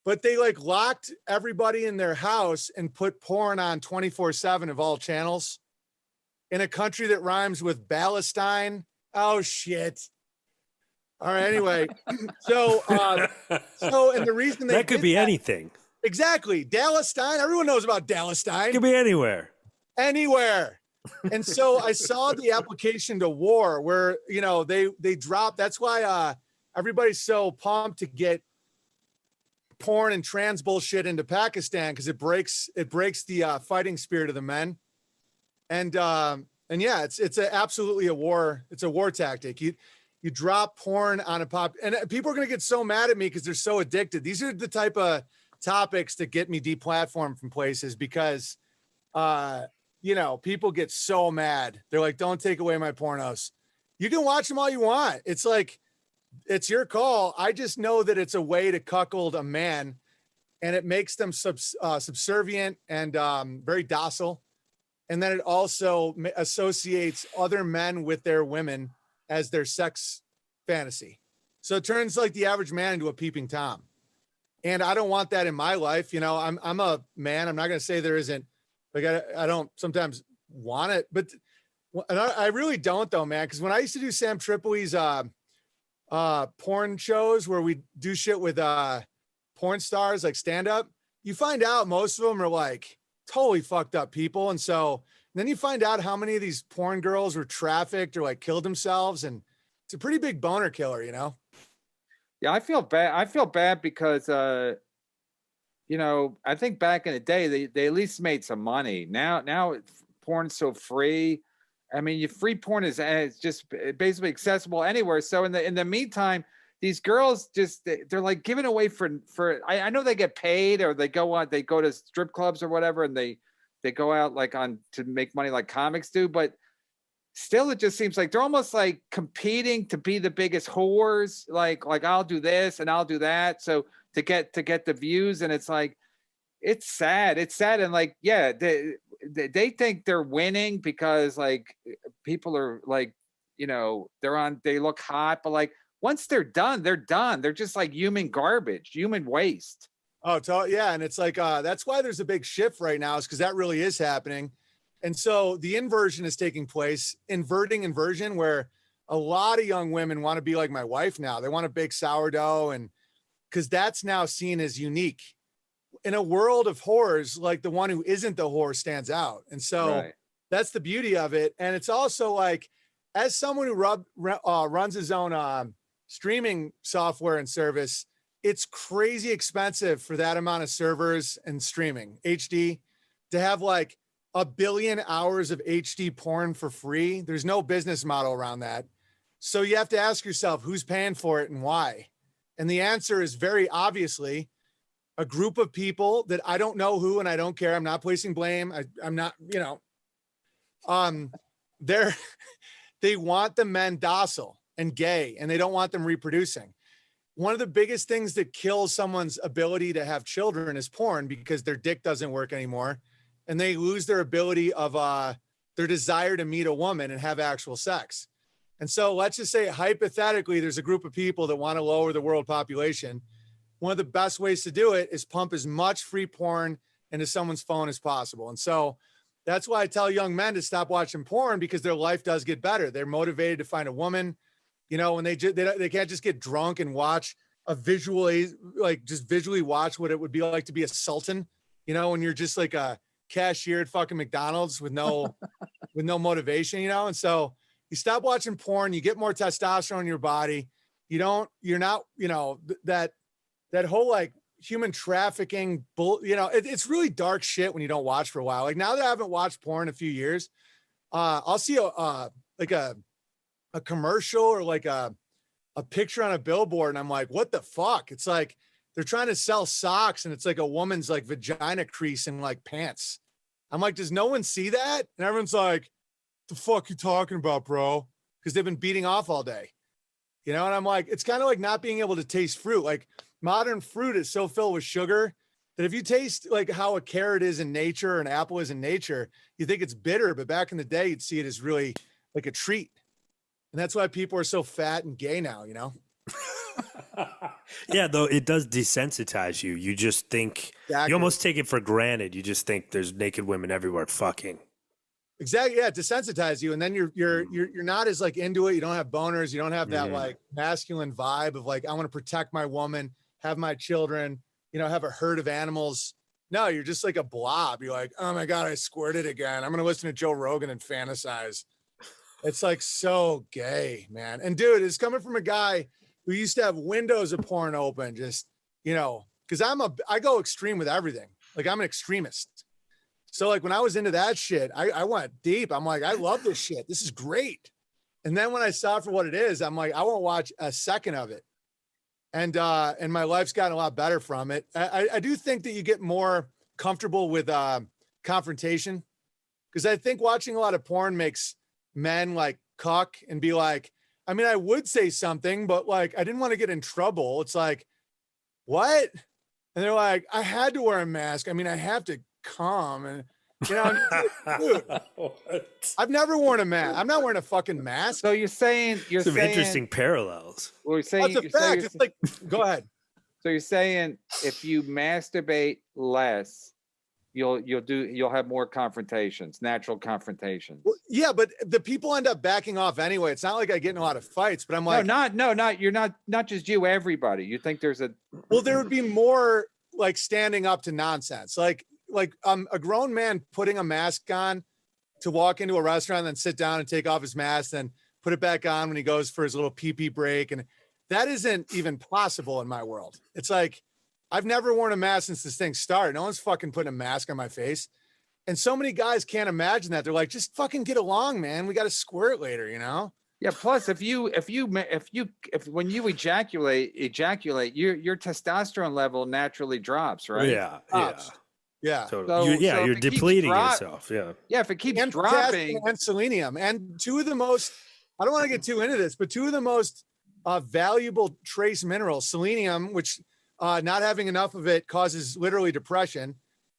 but they like locked everybody in their house and put porn on 24/7 of all channels in a country that rhymes with Palestine. Oh shit. All right. Anyway, so and the reason they that could be anything. Exactly. Palestine. Everyone knows about Palestine. It could be anywhere. Anywhere. And so I saw the application to war where, you know, they dropped. That's why everybody's so pumped to get porn and trans bullshit into Pakistan, because it breaks the fighting spirit of the men. And yeah, it's absolutely a war. It's a war tactic. You drop porn on a pop, and people are going to get so mad at me because they're so addicted. These are the type of topics that get me deplatformed from places because, you know, people get so mad. They're like, don't take away my pornos. You can watch them all you want. It's like, it's your call. I just know that it's a way to cuckold a man, and it makes them subservient and very docile. And then it also associates other men with their women as their sex fantasy. So it turns like the average man into a peeping Tom. And I don't want that in my life. You know, I'm a man. I'm not going to say there isn't, like, I don't sometimes want it, but and I really don't though, man. Cause when I used to do Sam Tripoli's porn shows where we do shit with porn stars, like stand up, you find out most of them are like totally fucked up people. And so then you find out how many of these porn girls were trafficked or like killed themselves. And it's a pretty big boner killer, you know? Yeah, I feel bad. I feel bad because, you know, I think back in the day, they at least made some money. Now porn's so free. I mean, free porn is just basically accessible anywhere. So in the meantime, these girls just, they're like giving away for I know they get paid, or they go to strip clubs or whatever, and they go out like on to make money like comics do, but still it just seems like they're almost like competing to be the biggest whores. Like I'll do this and I'll do that. So to get the views, and it's like, it's sad. It's sad. And like, yeah, they think they're winning because like people are like, you know, they look hot, but like once they're done, they're done. They're just like human garbage, human waste. Oh, yeah. And it's like, that's why there's a big shift right now, is because that really is happening. And so the inversion is taking place, inversion, where a lot of young women want to be like my wife now. They want to bake sourdough, and because that's now seen as unique. In a world of whores, like the one who isn't the whore stands out. And so That's the beauty of it. And it's also like, as someone who runs his own streaming software and service, it's crazy expensive for that amount of servers and streaming HD to have like 1 billion hours of HD porn for free. There's no business model around that. So you have to ask yourself, who's paying for it and why? And the answer is very obviously a group of people that I don't know who, and I don't care. I'm not placing blame. I'm not, you know, they want the men docile and gay, and they don't want them reproducing. One of the biggest things that kills someone's ability to have children is porn, because their dick doesn't work anymore, and they lose their ability of their desire to meet a woman and have actual sex. And so let's just say hypothetically, there's a group of people that want to lower the world population. One of the best ways to do it is pump as much free porn into someone's phone as possible. And so that's why I tell young men to stop watching porn, because their life does get better. They're motivated to find a woman, you know, and they can't just get drunk and watch visually watch what it would be like to be a sultan, you know, when you're just like a cashier at fucking McDonald's with no motivation, you know? And so you stop watching porn, you get more testosterone in your body. You're not, you know, that whole like human trafficking you know, it's really dark shit when you don't watch for a while. Like now that I haven't watched porn in a few years, I'll see a commercial or like a picture on a billboard, and I'm like, what the fuck? It's like they're trying to sell socks, and it's like a woman's like vagina crease in like pants. I'm like, does no one see that? And everyone's like, the fuck you talking about, bro? Because they've been beating off all day, you know? And I'm like, it's kind of like not being able to taste fruit. Like modern fruit is so filled with sugar that if you taste like how a carrot is in nature or an apple is in nature, you think it's bitter, but back in the day, you'd see it as really like a treat. And that's why people are so fat and gay now, you know? Yeah, though it does desensitize you. You just think Exactly. you almost take it for granted. You just think there's naked women everywhere fucking. Exactly. Yeah, desensitize you, and then you're not as like into it. You don't have boners. You don't have that like masculine vibe of like I want to protect my woman, have my children, have a herd of animals. No, you're just like a blob. You're like, oh my god, I squirted again. I'm gonna listen to Joe Rogan and fantasize. It's like so gay, man. And dude, it's coming from a guy who used to have windows of porn open, just because I go extreme with everything. Like I'm an extremist. So like when I was into that shit, I went deep. I'm like, I love this shit. This is great. And then when I saw it for what it is, I'm like, I won't watch a second of it. And my life's gotten a lot better from it. I do think that you get more comfortable with confrontation, because I think watching a lot of porn makes men like cuck and be like, I mean, I would say something, but like, I didn't want to get in trouble. It's like, what? And they're like, I had to wear a mask. I mean, I have to come and dude, I've never worn a mask. I'm not wearing a fucking mask. So you're saying Some interesting parallels. Well, you're saying, That's a fact. It's like, go ahead. So you're saying if you masturbate less, you'll have more confrontations, natural confrontations. Well, yeah, but the people end up backing off anyway. It's not like I get in a lot of fights, but I'm like, not just you, everybody. You think there's well, there would be more like standing up to nonsense. Like a grown man putting a mask on to walk into a restaurant and then sit down and take off his mask and put it back on when he goes for his little pee-pee break. And that isn't even possible in my world. It's like, I've never worn a mask since this thing started. No one's fucking putting a mask on my face. And so many guys can't imagine that. They're like, just fucking get along, man. We got to squirt later, Yeah. Plus, if when you ejaculate, your testosterone level naturally drops, right? Yeah. Yeah. Totally. You're depleting yourself. Yeah. Yeah. If it keeps and dropping, and selenium, and two of the most, I don't want to get too into this, but two of the most valuable trace minerals, selenium, which not having enough of it causes literally depression,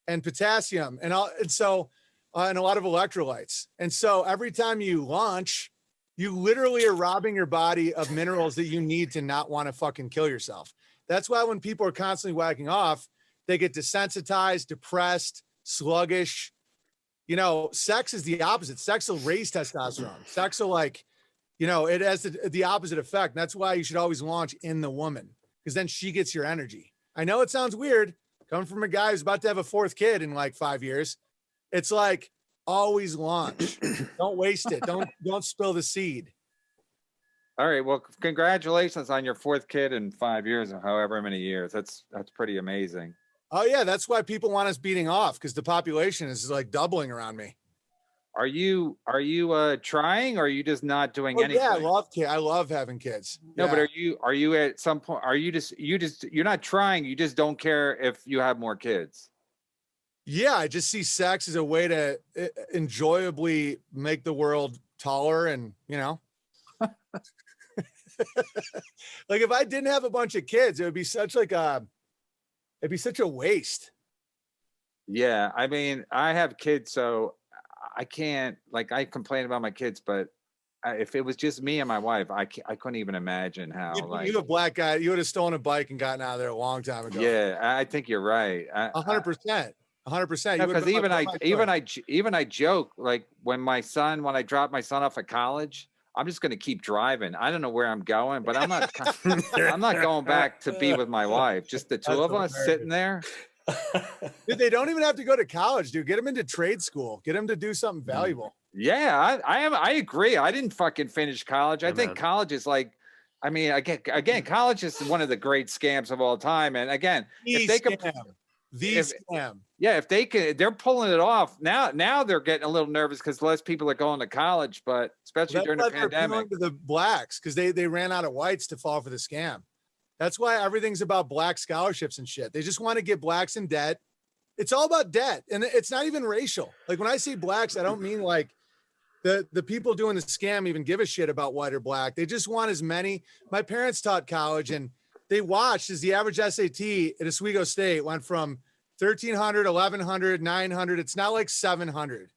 and potassium, and a lot of electrolytes. And so every time you launch, you literally are robbing your body of minerals that you need to not want to fucking kill yourself. That's why when people are constantly whacking off, they get desensitized, depressed, sluggish. Sex is the opposite. Sex will raise testosterone. Sex will it has the opposite effect. And that's why you should always launch in the woman, because then she gets your energy. I know it sounds weird coming from a guy who's about to have a fourth kid in like 5 years. It's like always launch. Don't waste it. Don't spill the seed. All right. Well, congratulations on your fourth kid in 5 years or however many years. That's pretty amazing. Oh yeah, that's why people want us beating off, because the population is like doubling around me. Are you trying, or are you just not doing anything? Yeah, I love having kids. No, but are you at some point, you're not trying, you just don't care if you have more kids? Yeah, I just see sex as a way to enjoyably make the world taller, and like if I didn't have a bunch of kids, it would be such it'd be such a waste. Yeah, I mean, I have kids, so I can't, I complain about my kids, but if it was just me and my wife, I couldn't even imagine how. You a black guy, you would have stolen a bike and gotten out of there a long time ago. Yeah, I think you're right. 100%. 100%. Because even I joke, like when I drop my son off at college, I'm just going to keep driving. I don't know where I'm going, but I'm not going back to be with my wife. Just the two of us sitting there. Dude, they don't even have to go to college, dude. Get them into trade school. Get them to do something valuable. Yeah, I agree. I didn't fucking finish college. I think college is again, college is one of the great scams of all time. And again, if they could, scam. Yeah, if they can, they're pulling it off now. Now they're getting a little nervous because less people are going to college, but especially during the pandemic. To the blacks, because they ran out of whites to fall for the scam. That's why everything's about black scholarships and shit. They just want to get blacks in debt. It's all about debt, and it's not even racial. Like when I say blacks, I don't mean like the people doing the scam even give a shit about white or black. They just want as many. My parents taught college, and they watched as the average SAT at Oswego State went from 1,300, 1,100, 900. It's not like 700.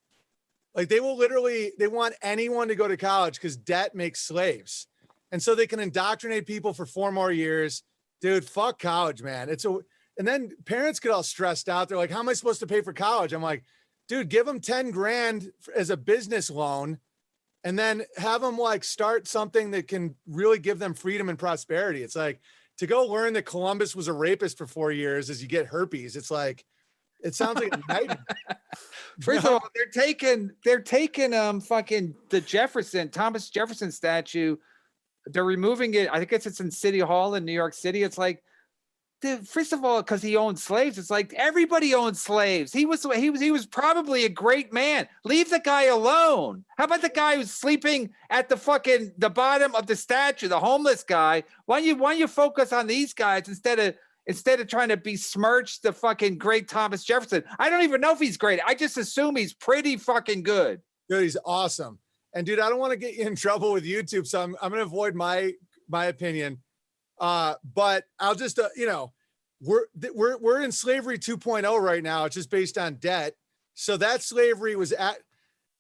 Like they want anyone to go to college because debt makes slaves. And so they can indoctrinate people for 4 more years. Dude, fuck college, man. And then parents get all stressed out. They're like, how am I supposed to pay for college? I'm like, dude, give them 10 grand as a business loan and then have them like start something that can really give them freedom and prosperity. It's like to go learn that Columbus was a rapist for 4 years as you get herpes. It's like, it sounds like a nightmare. First of all, they're taking fucking the Thomas Jefferson statue. They're removing it. I think it's in City Hall in New York City. It's like, first of all, because he owned slaves, it's like everybody owned slaves. He was probably a great man. Leave the guy alone. How about the guy who's sleeping at the bottom of the statue, the homeless guy? Why don't you focus on these guys instead of trying to besmirch the fucking great Thomas Jefferson? I don't even know if he's great. I just assume he's pretty fucking good. Dude, he's awesome. And dude, I don't want to get you in trouble with YouTube, so I'm going to avoid my opinion. But I'll just, we're in slavery 2.0 right now. It's just based on debt. So that slavery was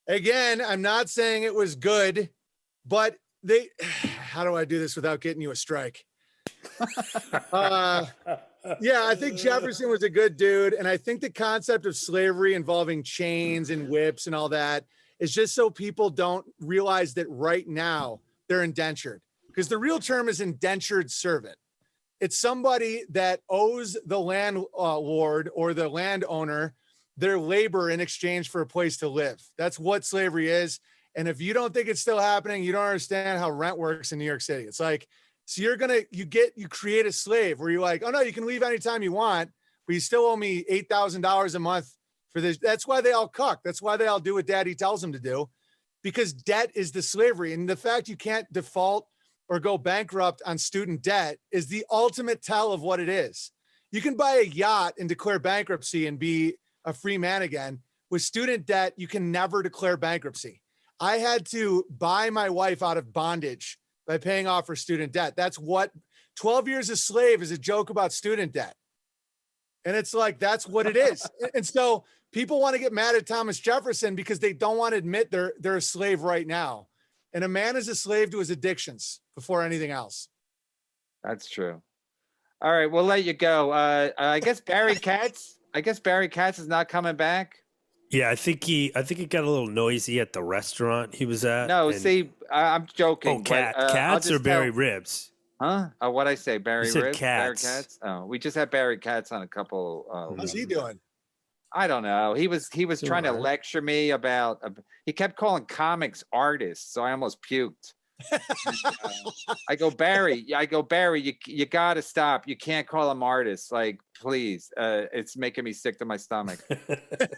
again, I'm not saying it was good, but how do I do this without getting you a strike? Yeah, I think Jefferson was a good dude. And I think the concept of slavery involving chains and whips and all that is just so people don't realize that right now they're indentured, because the real term is indentured servant. It's somebody that owes the landlord or the landowner their labor in exchange for a place to live. That's what slavery is. And if you don't think it's still happening, you don't understand how rent works in New York City. It's like, so you create a slave where you're like, oh no, you can leave anytime you want, but you still owe me $8,000 a month for this. That's why they all cuck. That's why they all do what daddy tells them to do, because debt is the slavery. And the fact you can't default or go bankrupt on student debt is the ultimate tell of what it is. You can buy a yacht and declare bankruptcy and be a free man again. With student debt, you can never declare bankruptcy. I had to buy my wife out of bondage by paying off her student debt. That's what 12 years a slave is, a joke about student debt. And it's like, that's what it is. And so people want to get mad at Thomas Jefferson because they don't want to admit they're a slave right now. And a man is a slave to his addictions before anything else. That's true. All right, we'll let you go. I guess Barry Katz is not coming back. Yeah, I think he got a little noisy at the restaurant he was at. No, see, I'm joking. Oh, Katz or Barry Ribs? Huh? Oh, what'd I say? Barry Ribs? Katz. Barry Katz? Oh, we just had Barry Katz on a couple. How's he doing? I don't know. He was trying to lecture me about. He kept calling comics artists, so I almost puked. I go, Barry, you got to stop. You can't call them artists. Like, please. It's making me sick to my stomach.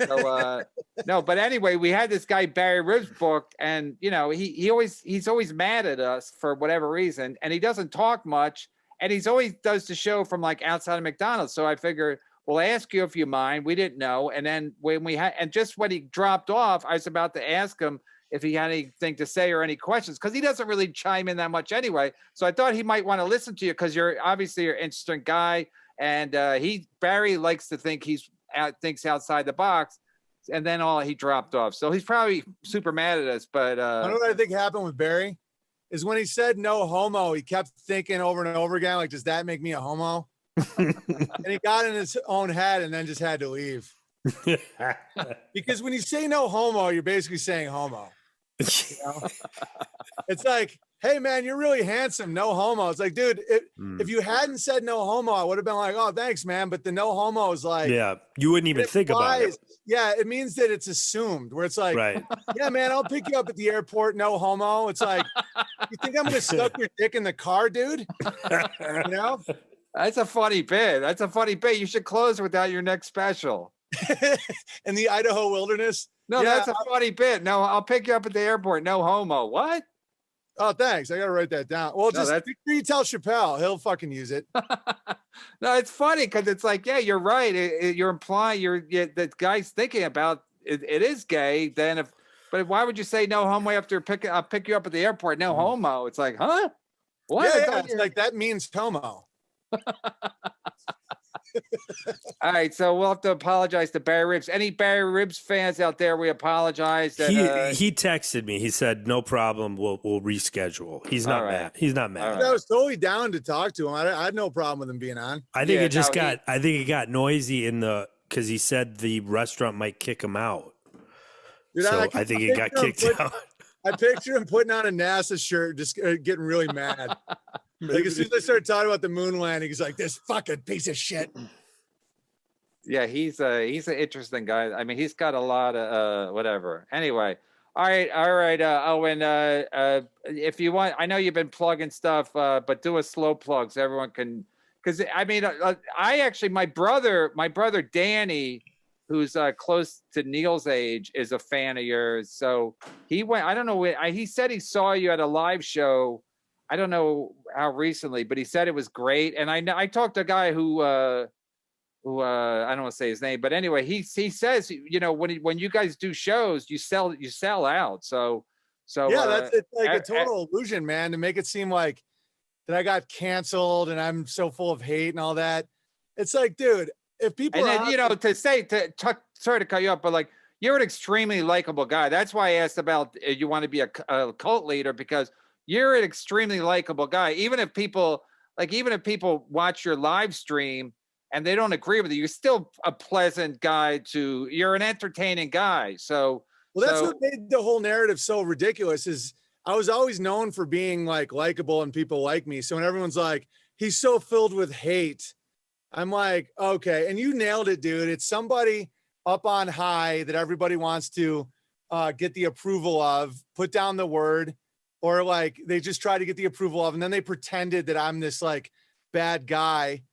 So, no, but anyway, we had this guy, Barry Ribs, booked, and, he's always mad at us for whatever reason, and he doesn't talk much, and he's always does the show from like outside of McDonald's. So I figured, we'll ask you if you mind. We didn't know. And then when he dropped off, I was about to ask him if he had anything to say or any questions, because he doesn't really chime in that much anyway. So I thought he might want to listen to you because you're obviously an interesting guy. And Barry likes to think thinks outside the box. And then he dropped off. So he's probably super mad at us. But I know what I think happened with Barry is when he said no homo, he kept thinking over and over again, like, does that make me a homo? And he got in his own head and then just had to leave. Because when you say no homo, you're basically saying homo. It's like, hey man, you're really handsome, no homo. It's like, dude, if you hadn't said no homo, I would have been like, oh, thanks, man. But the no homo is like, yeah, you wouldn't even think about it. Yeah, it means that it's assumed, where it's like, right. Yeah, man, I'll pick you up at the airport, no homo. It's like, you think I'm gonna suck your dick in the car, dude? That's a funny bit. You should close without your next special. In the Idaho wilderness. No, yeah, that's a funny bit. No, I'll pick you up at the airport. No homo. What? Oh, thanks. I got to write that down. Well, just you tell Chappelle, he'll fucking use it. No, it's funny because it's like, yeah, you're right. You're implying the guy's thinking about it is gay. But why would you say no homo after I'll pick you up at the airport? No homo. It's like, huh? What? Yeah, it's like that means homo. All right, so we'll have to apologize to Barry Ribs. Any Barry Ribs fans out there, we apologize. That, he texted me. He said, "No problem. We'll reschedule." He's not mad. He's not mad. Right. I was totally down to talk to him. I had no problem with him being on. I think I think it got noisy because he said the restaurant might kick him out. Dude, so I think he got kicked out. I picture him putting on a NASA shirt, just getting really mad. Like as soon as I started talking about the moon landing, he's like, "This fucking piece of shit." Yeah, he's an interesting guy. I mean, he's got a lot of whatever. Anyway, all right, Owen. If you want, I know you've been plugging stuff, but do a slow plug so everyone can. Because I mean, I actually, my brother Danny, who's close to Neil's age, is a fan of yours. So he went. I don't know. He said he saw you at a live show. I don't know how recently, but he said it was great. And I talked to a guy who I don't want to say his name, but anyway, he says, you know, when you guys do shows, you sell out. So yeah, it's like a total illusion, man, to make it seem like that I got canceled and I'm so full of hate and all that. It's like, dude, if people and then, you know, sorry to cut you up, but like you're an extremely likable guy. That's why I asked about you want to be a cult leader, because you're an extremely likable guy. Even if people watch your live stream and they don't agree with you, you're still a pleasant guy you're an entertaining guy. So, that's what made the whole narrative so ridiculous is I was always known for being like likable and people like me. So when everyone's like, he's so filled with hate, I'm like, okay. And you nailed it, dude. It's somebody up on high that everybody wants to get the approval of, put down the word, or like they just try to get the approval of, and then they pretended that I'm this like bad guy.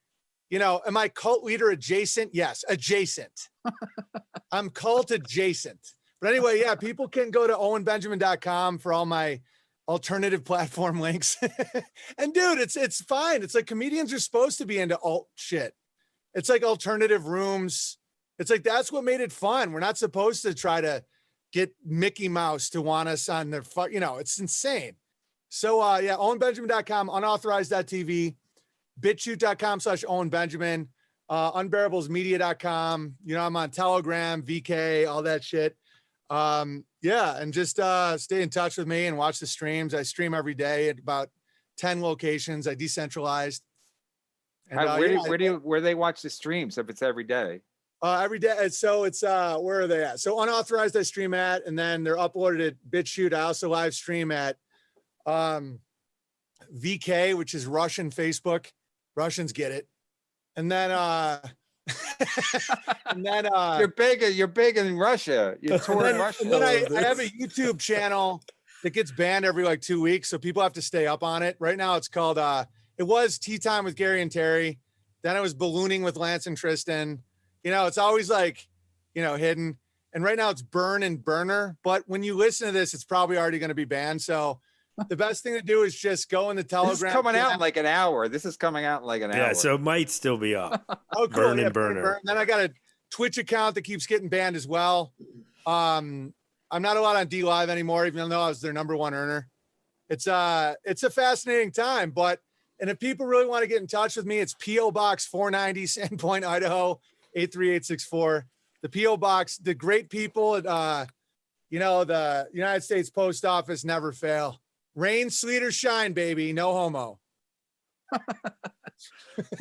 You know, am I cult leader adjacent? Yes, adjacent. I'm cult adjacent. But anyway, yeah, people can go to owenbenjamin.com for all my alternative platform links. And dude, it's fine. It's like comedians are supposed to be into alt shit. It's like alternative rooms. It's like, that's what made it fun. We're not supposed to try to get Mickey Mouse to want us on their you know, it's insane. So yeah, owenbenjamin.com, unauthorized.tv, bitchute.com/owenbenjamin, unbearablesmedia.com. You know, I'm on Telegram, VK, all that shit. Yeah, and just stay in touch with me and watch the streams. I stream every day at about 10 locations. I decentralized. And, where they watch the streams if it's every day? Every day. So it's where are they at? So unauthorized I stream at, and then they're uploaded at BitChute. I also live stream at VK, which is Russian Facebook. Russians get it. And then you're big in Russia. You're touring Russia. And then I have a YouTube channel that gets banned every like 2 weeks, so people have to stay up on it. Right now it's called it was Tea Time with Gary and Terry. Then I was ballooning with Lance and Tristan. You know, it's always like, you know, hidden. And right now it's Burn and Burner. But when you listen to this, it's probably already going to be banned. So the best thing to do is just go in the Telegram. This is coming out in like an hour. Yeah, so it might still be up. Oh, cool. Burn and Burner. Then I got a Twitch account that keeps getting banned as well. I'm not allowed on DLive anymore, even though I was their #1 earner. It's a fascinating time, and if people really want to get in touch with me, it's P.O. Box 490, Sandpoint, Idaho, 83864. The P.O. Box, the great people at, you know, the United States Post Office never fail. Rain, sleet, or shine, baby. No homo.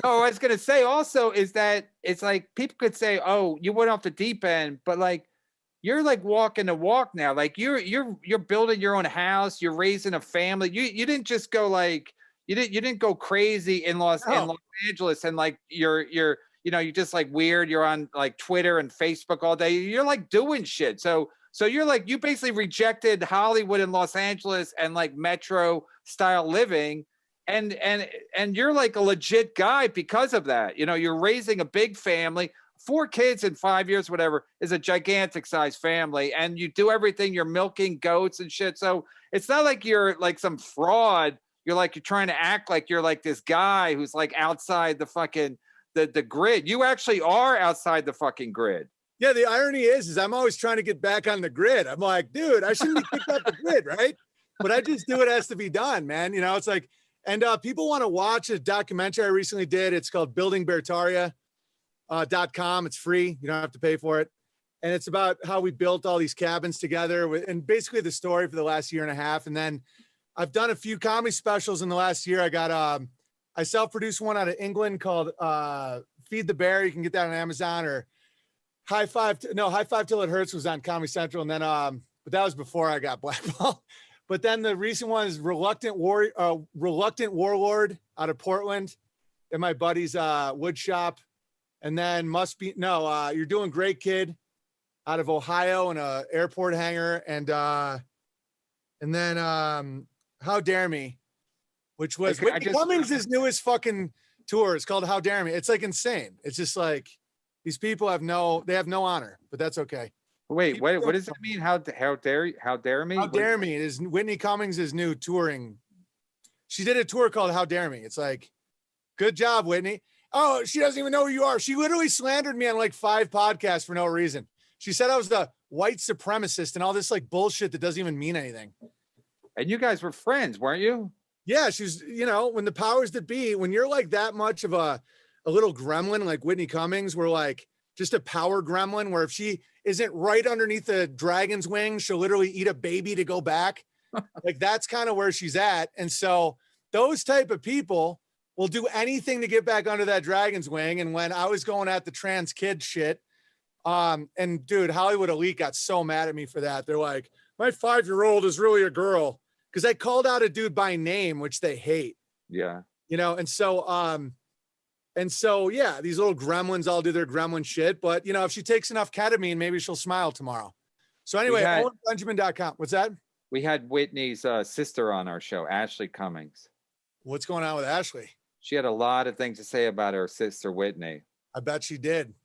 Oh, I was going to say also is that it's like people could say, oh, you went off the deep end, but like, you're like walking the walk now. Like you're building your own house. You're raising a family. You didn't just go like, you didn't go crazy in Los Angeles and like you're just like weird. You're on like Twitter and Facebook all day. You're like doing shit. So you're like, you basically rejected Hollywood and Los Angeles and like metro style living. And you're like a legit guy because of that. You know, you're raising a big family, 4 kids in 5 years, whatever, is a gigantic size family. And you do everything. You're milking goats and shit. So it's not like you're like some fraud. You're trying to act like you're like this guy who's like outside the fucking, the grid. You actually are outside the fucking grid. Yeah. The irony is I'm always trying to get back on the grid. I'm like, dude, I shouldn't be kicked off the grid. Right. But I just do what has to be done, man. You know, it's like, and people want to watch a documentary I recently did. It's called Building Bertaria. .com. It's free. You don't have to pay for it. And it's about how we built all these cabins together and basically the story for the last year and a half. And then I've done a few comedy specials in the last year. I got, I self-produced one out of England called Feed the Bear. You can get that on Amazon, or High Five Till It Hurts was on Comedy Central. And then, but that was before I got blackballed. But then the recent one is Reluctant Warlord out of Portland at my buddy's wood shop. And then You're Doing Great, Kid, out of Ohio in a airport hangar. And then How Dare Me, which was Whitney Cummings' newest fucking tour. It's called How Dare Me. It's like insane. It's just like these people have no honor, but that's okay. Wait, what does that mean? How dare me? How Dare Me is Whitney Cummings' new touring. She did a tour called How Dare Me. It's like, good job, Whitney. Oh, she doesn't even know who you are. She literally slandered me on like 5 podcasts for no reason. She said I was the white supremacist and all this like bullshit that doesn't even mean anything. And you guys were friends, weren't you? Yeah, she's, when the powers that be, when you're like that much of a little gremlin like Whitney Cummings, we're like just a power gremlin where if she isn't right underneath the dragon's wing, she'll literally eat a baby to go back. Like that's kind of where she's at. And so those type of people will do anything to get back under that dragon's wing. And when I was going at the trans kid shit, and dude, Hollywood Elite got so mad at me for that. They're like, my 5-year-old is really a girl. Cause I called out a dude by name, which they hate. Yeah. And so, yeah, these little gremlins all do their gremlin shit. But, if she takes enough ketamine, maybe she'll smile tomorrow. So anyway, OwenBenjamin.com. What's that? We had Whitney's sister on our show, Ashley Cummings. What's going on with Ashley? She had a lot of things to say about her sister, Whitney. I bet she did.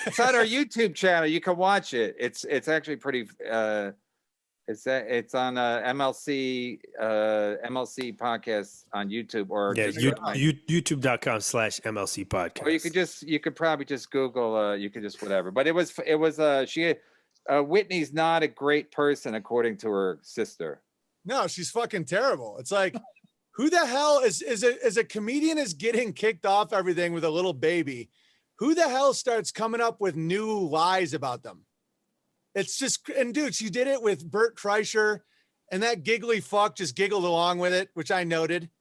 It's on our YouTube channel. You can watch it. It's actually pretty... It's on MLC podcast on YouTube, or YouTube.com/MLC podcast. Or you could probably just Google whatever. But it was Whitney's not a great person according to her sister. No, she's fucking terrible. It's like, who the hell is a comedian is getting kicked off everything with a little baby? Who the hell starts coming up with new lies about them? It's just, and dude, she did it with Bert Kreischer, and that giggly fuck just giggled along with it, which I noted.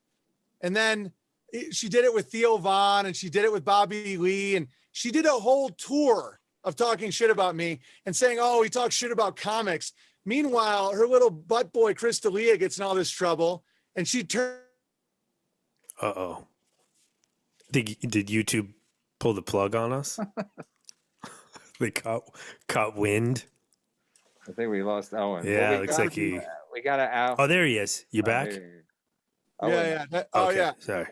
And then she did it with Theo Von, and she did it with Bobby Lee, and she did a whole tour of talking shit about me and saying, oh, he talks shit about comics. Meanwhile, her little butt boy, Chris D'Elia, gets in all this trouble, and she turned. Uh-oh. Did YouTube pull the plug on us? They caught wind. I think we lost Owen. Yeah, well, looks like we got to out. Oh, there he is. You back? Yeah. Okay, yeah. Sorry.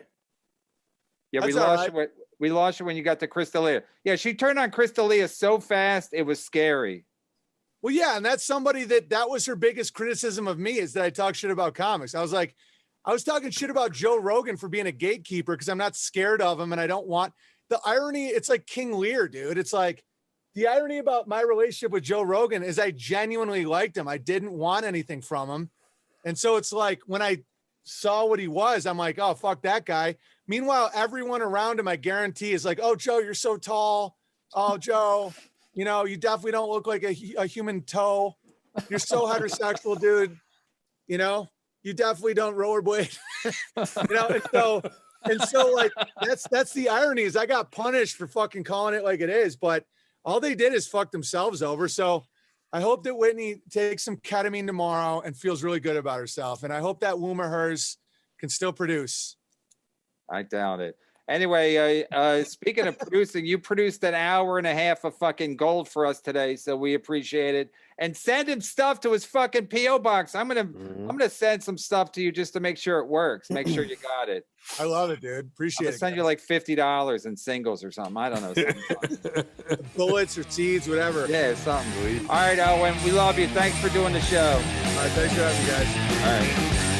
Yeah, we lost you. We lost you when you got to Chris D'Elia. Yeah, she turned on Chris D'Elia so fast it was scary. Well, yeah, and that's somebody that was her biggest criticism of me, is that I talk shit about comics. I was talking shit about Joe Rogan for being a gatekeeper because I'm not scared of him, and I don't want the irony. It's like King Lear, dude. It's like, the irony about my relationship with Joe Rogan is I genuinely liked him. I didn't want anything from him. And so it's like, when I saw what he was, I'm like, oh, fuck that guy. Meanwhile, everyone around him, I guarantee, is like, oh, Joe, you're so tall. Oh, Joe, you definitely don't look like a human toe. You're so heterosexual, dude. You definitely don't rollerblade. and so like, that's the irony, is I got punished for fucking calling it like it is, but all they did is fuck themselves over. So I hope that Whitney takes some ketamine tomorrow and feels really good about herself. And I hope that womb of hers can still produce. I doubt it. Anyway, speaking of producing, you produced an hour and a half of fucking gold for us today, so we appreciate it. And send him stuff to his fucking PO box. I'm gonna send some stuff to you just to make sure it works. Make sure you got it. I love it, dude. Appreciate it. Send you like $50 in singles or something. I don't know. Bullets or seeds, whatever. Yeah, something. All right, Owen. We love you. Thanks for doing the show. All right, thanks for having me, guys. All right.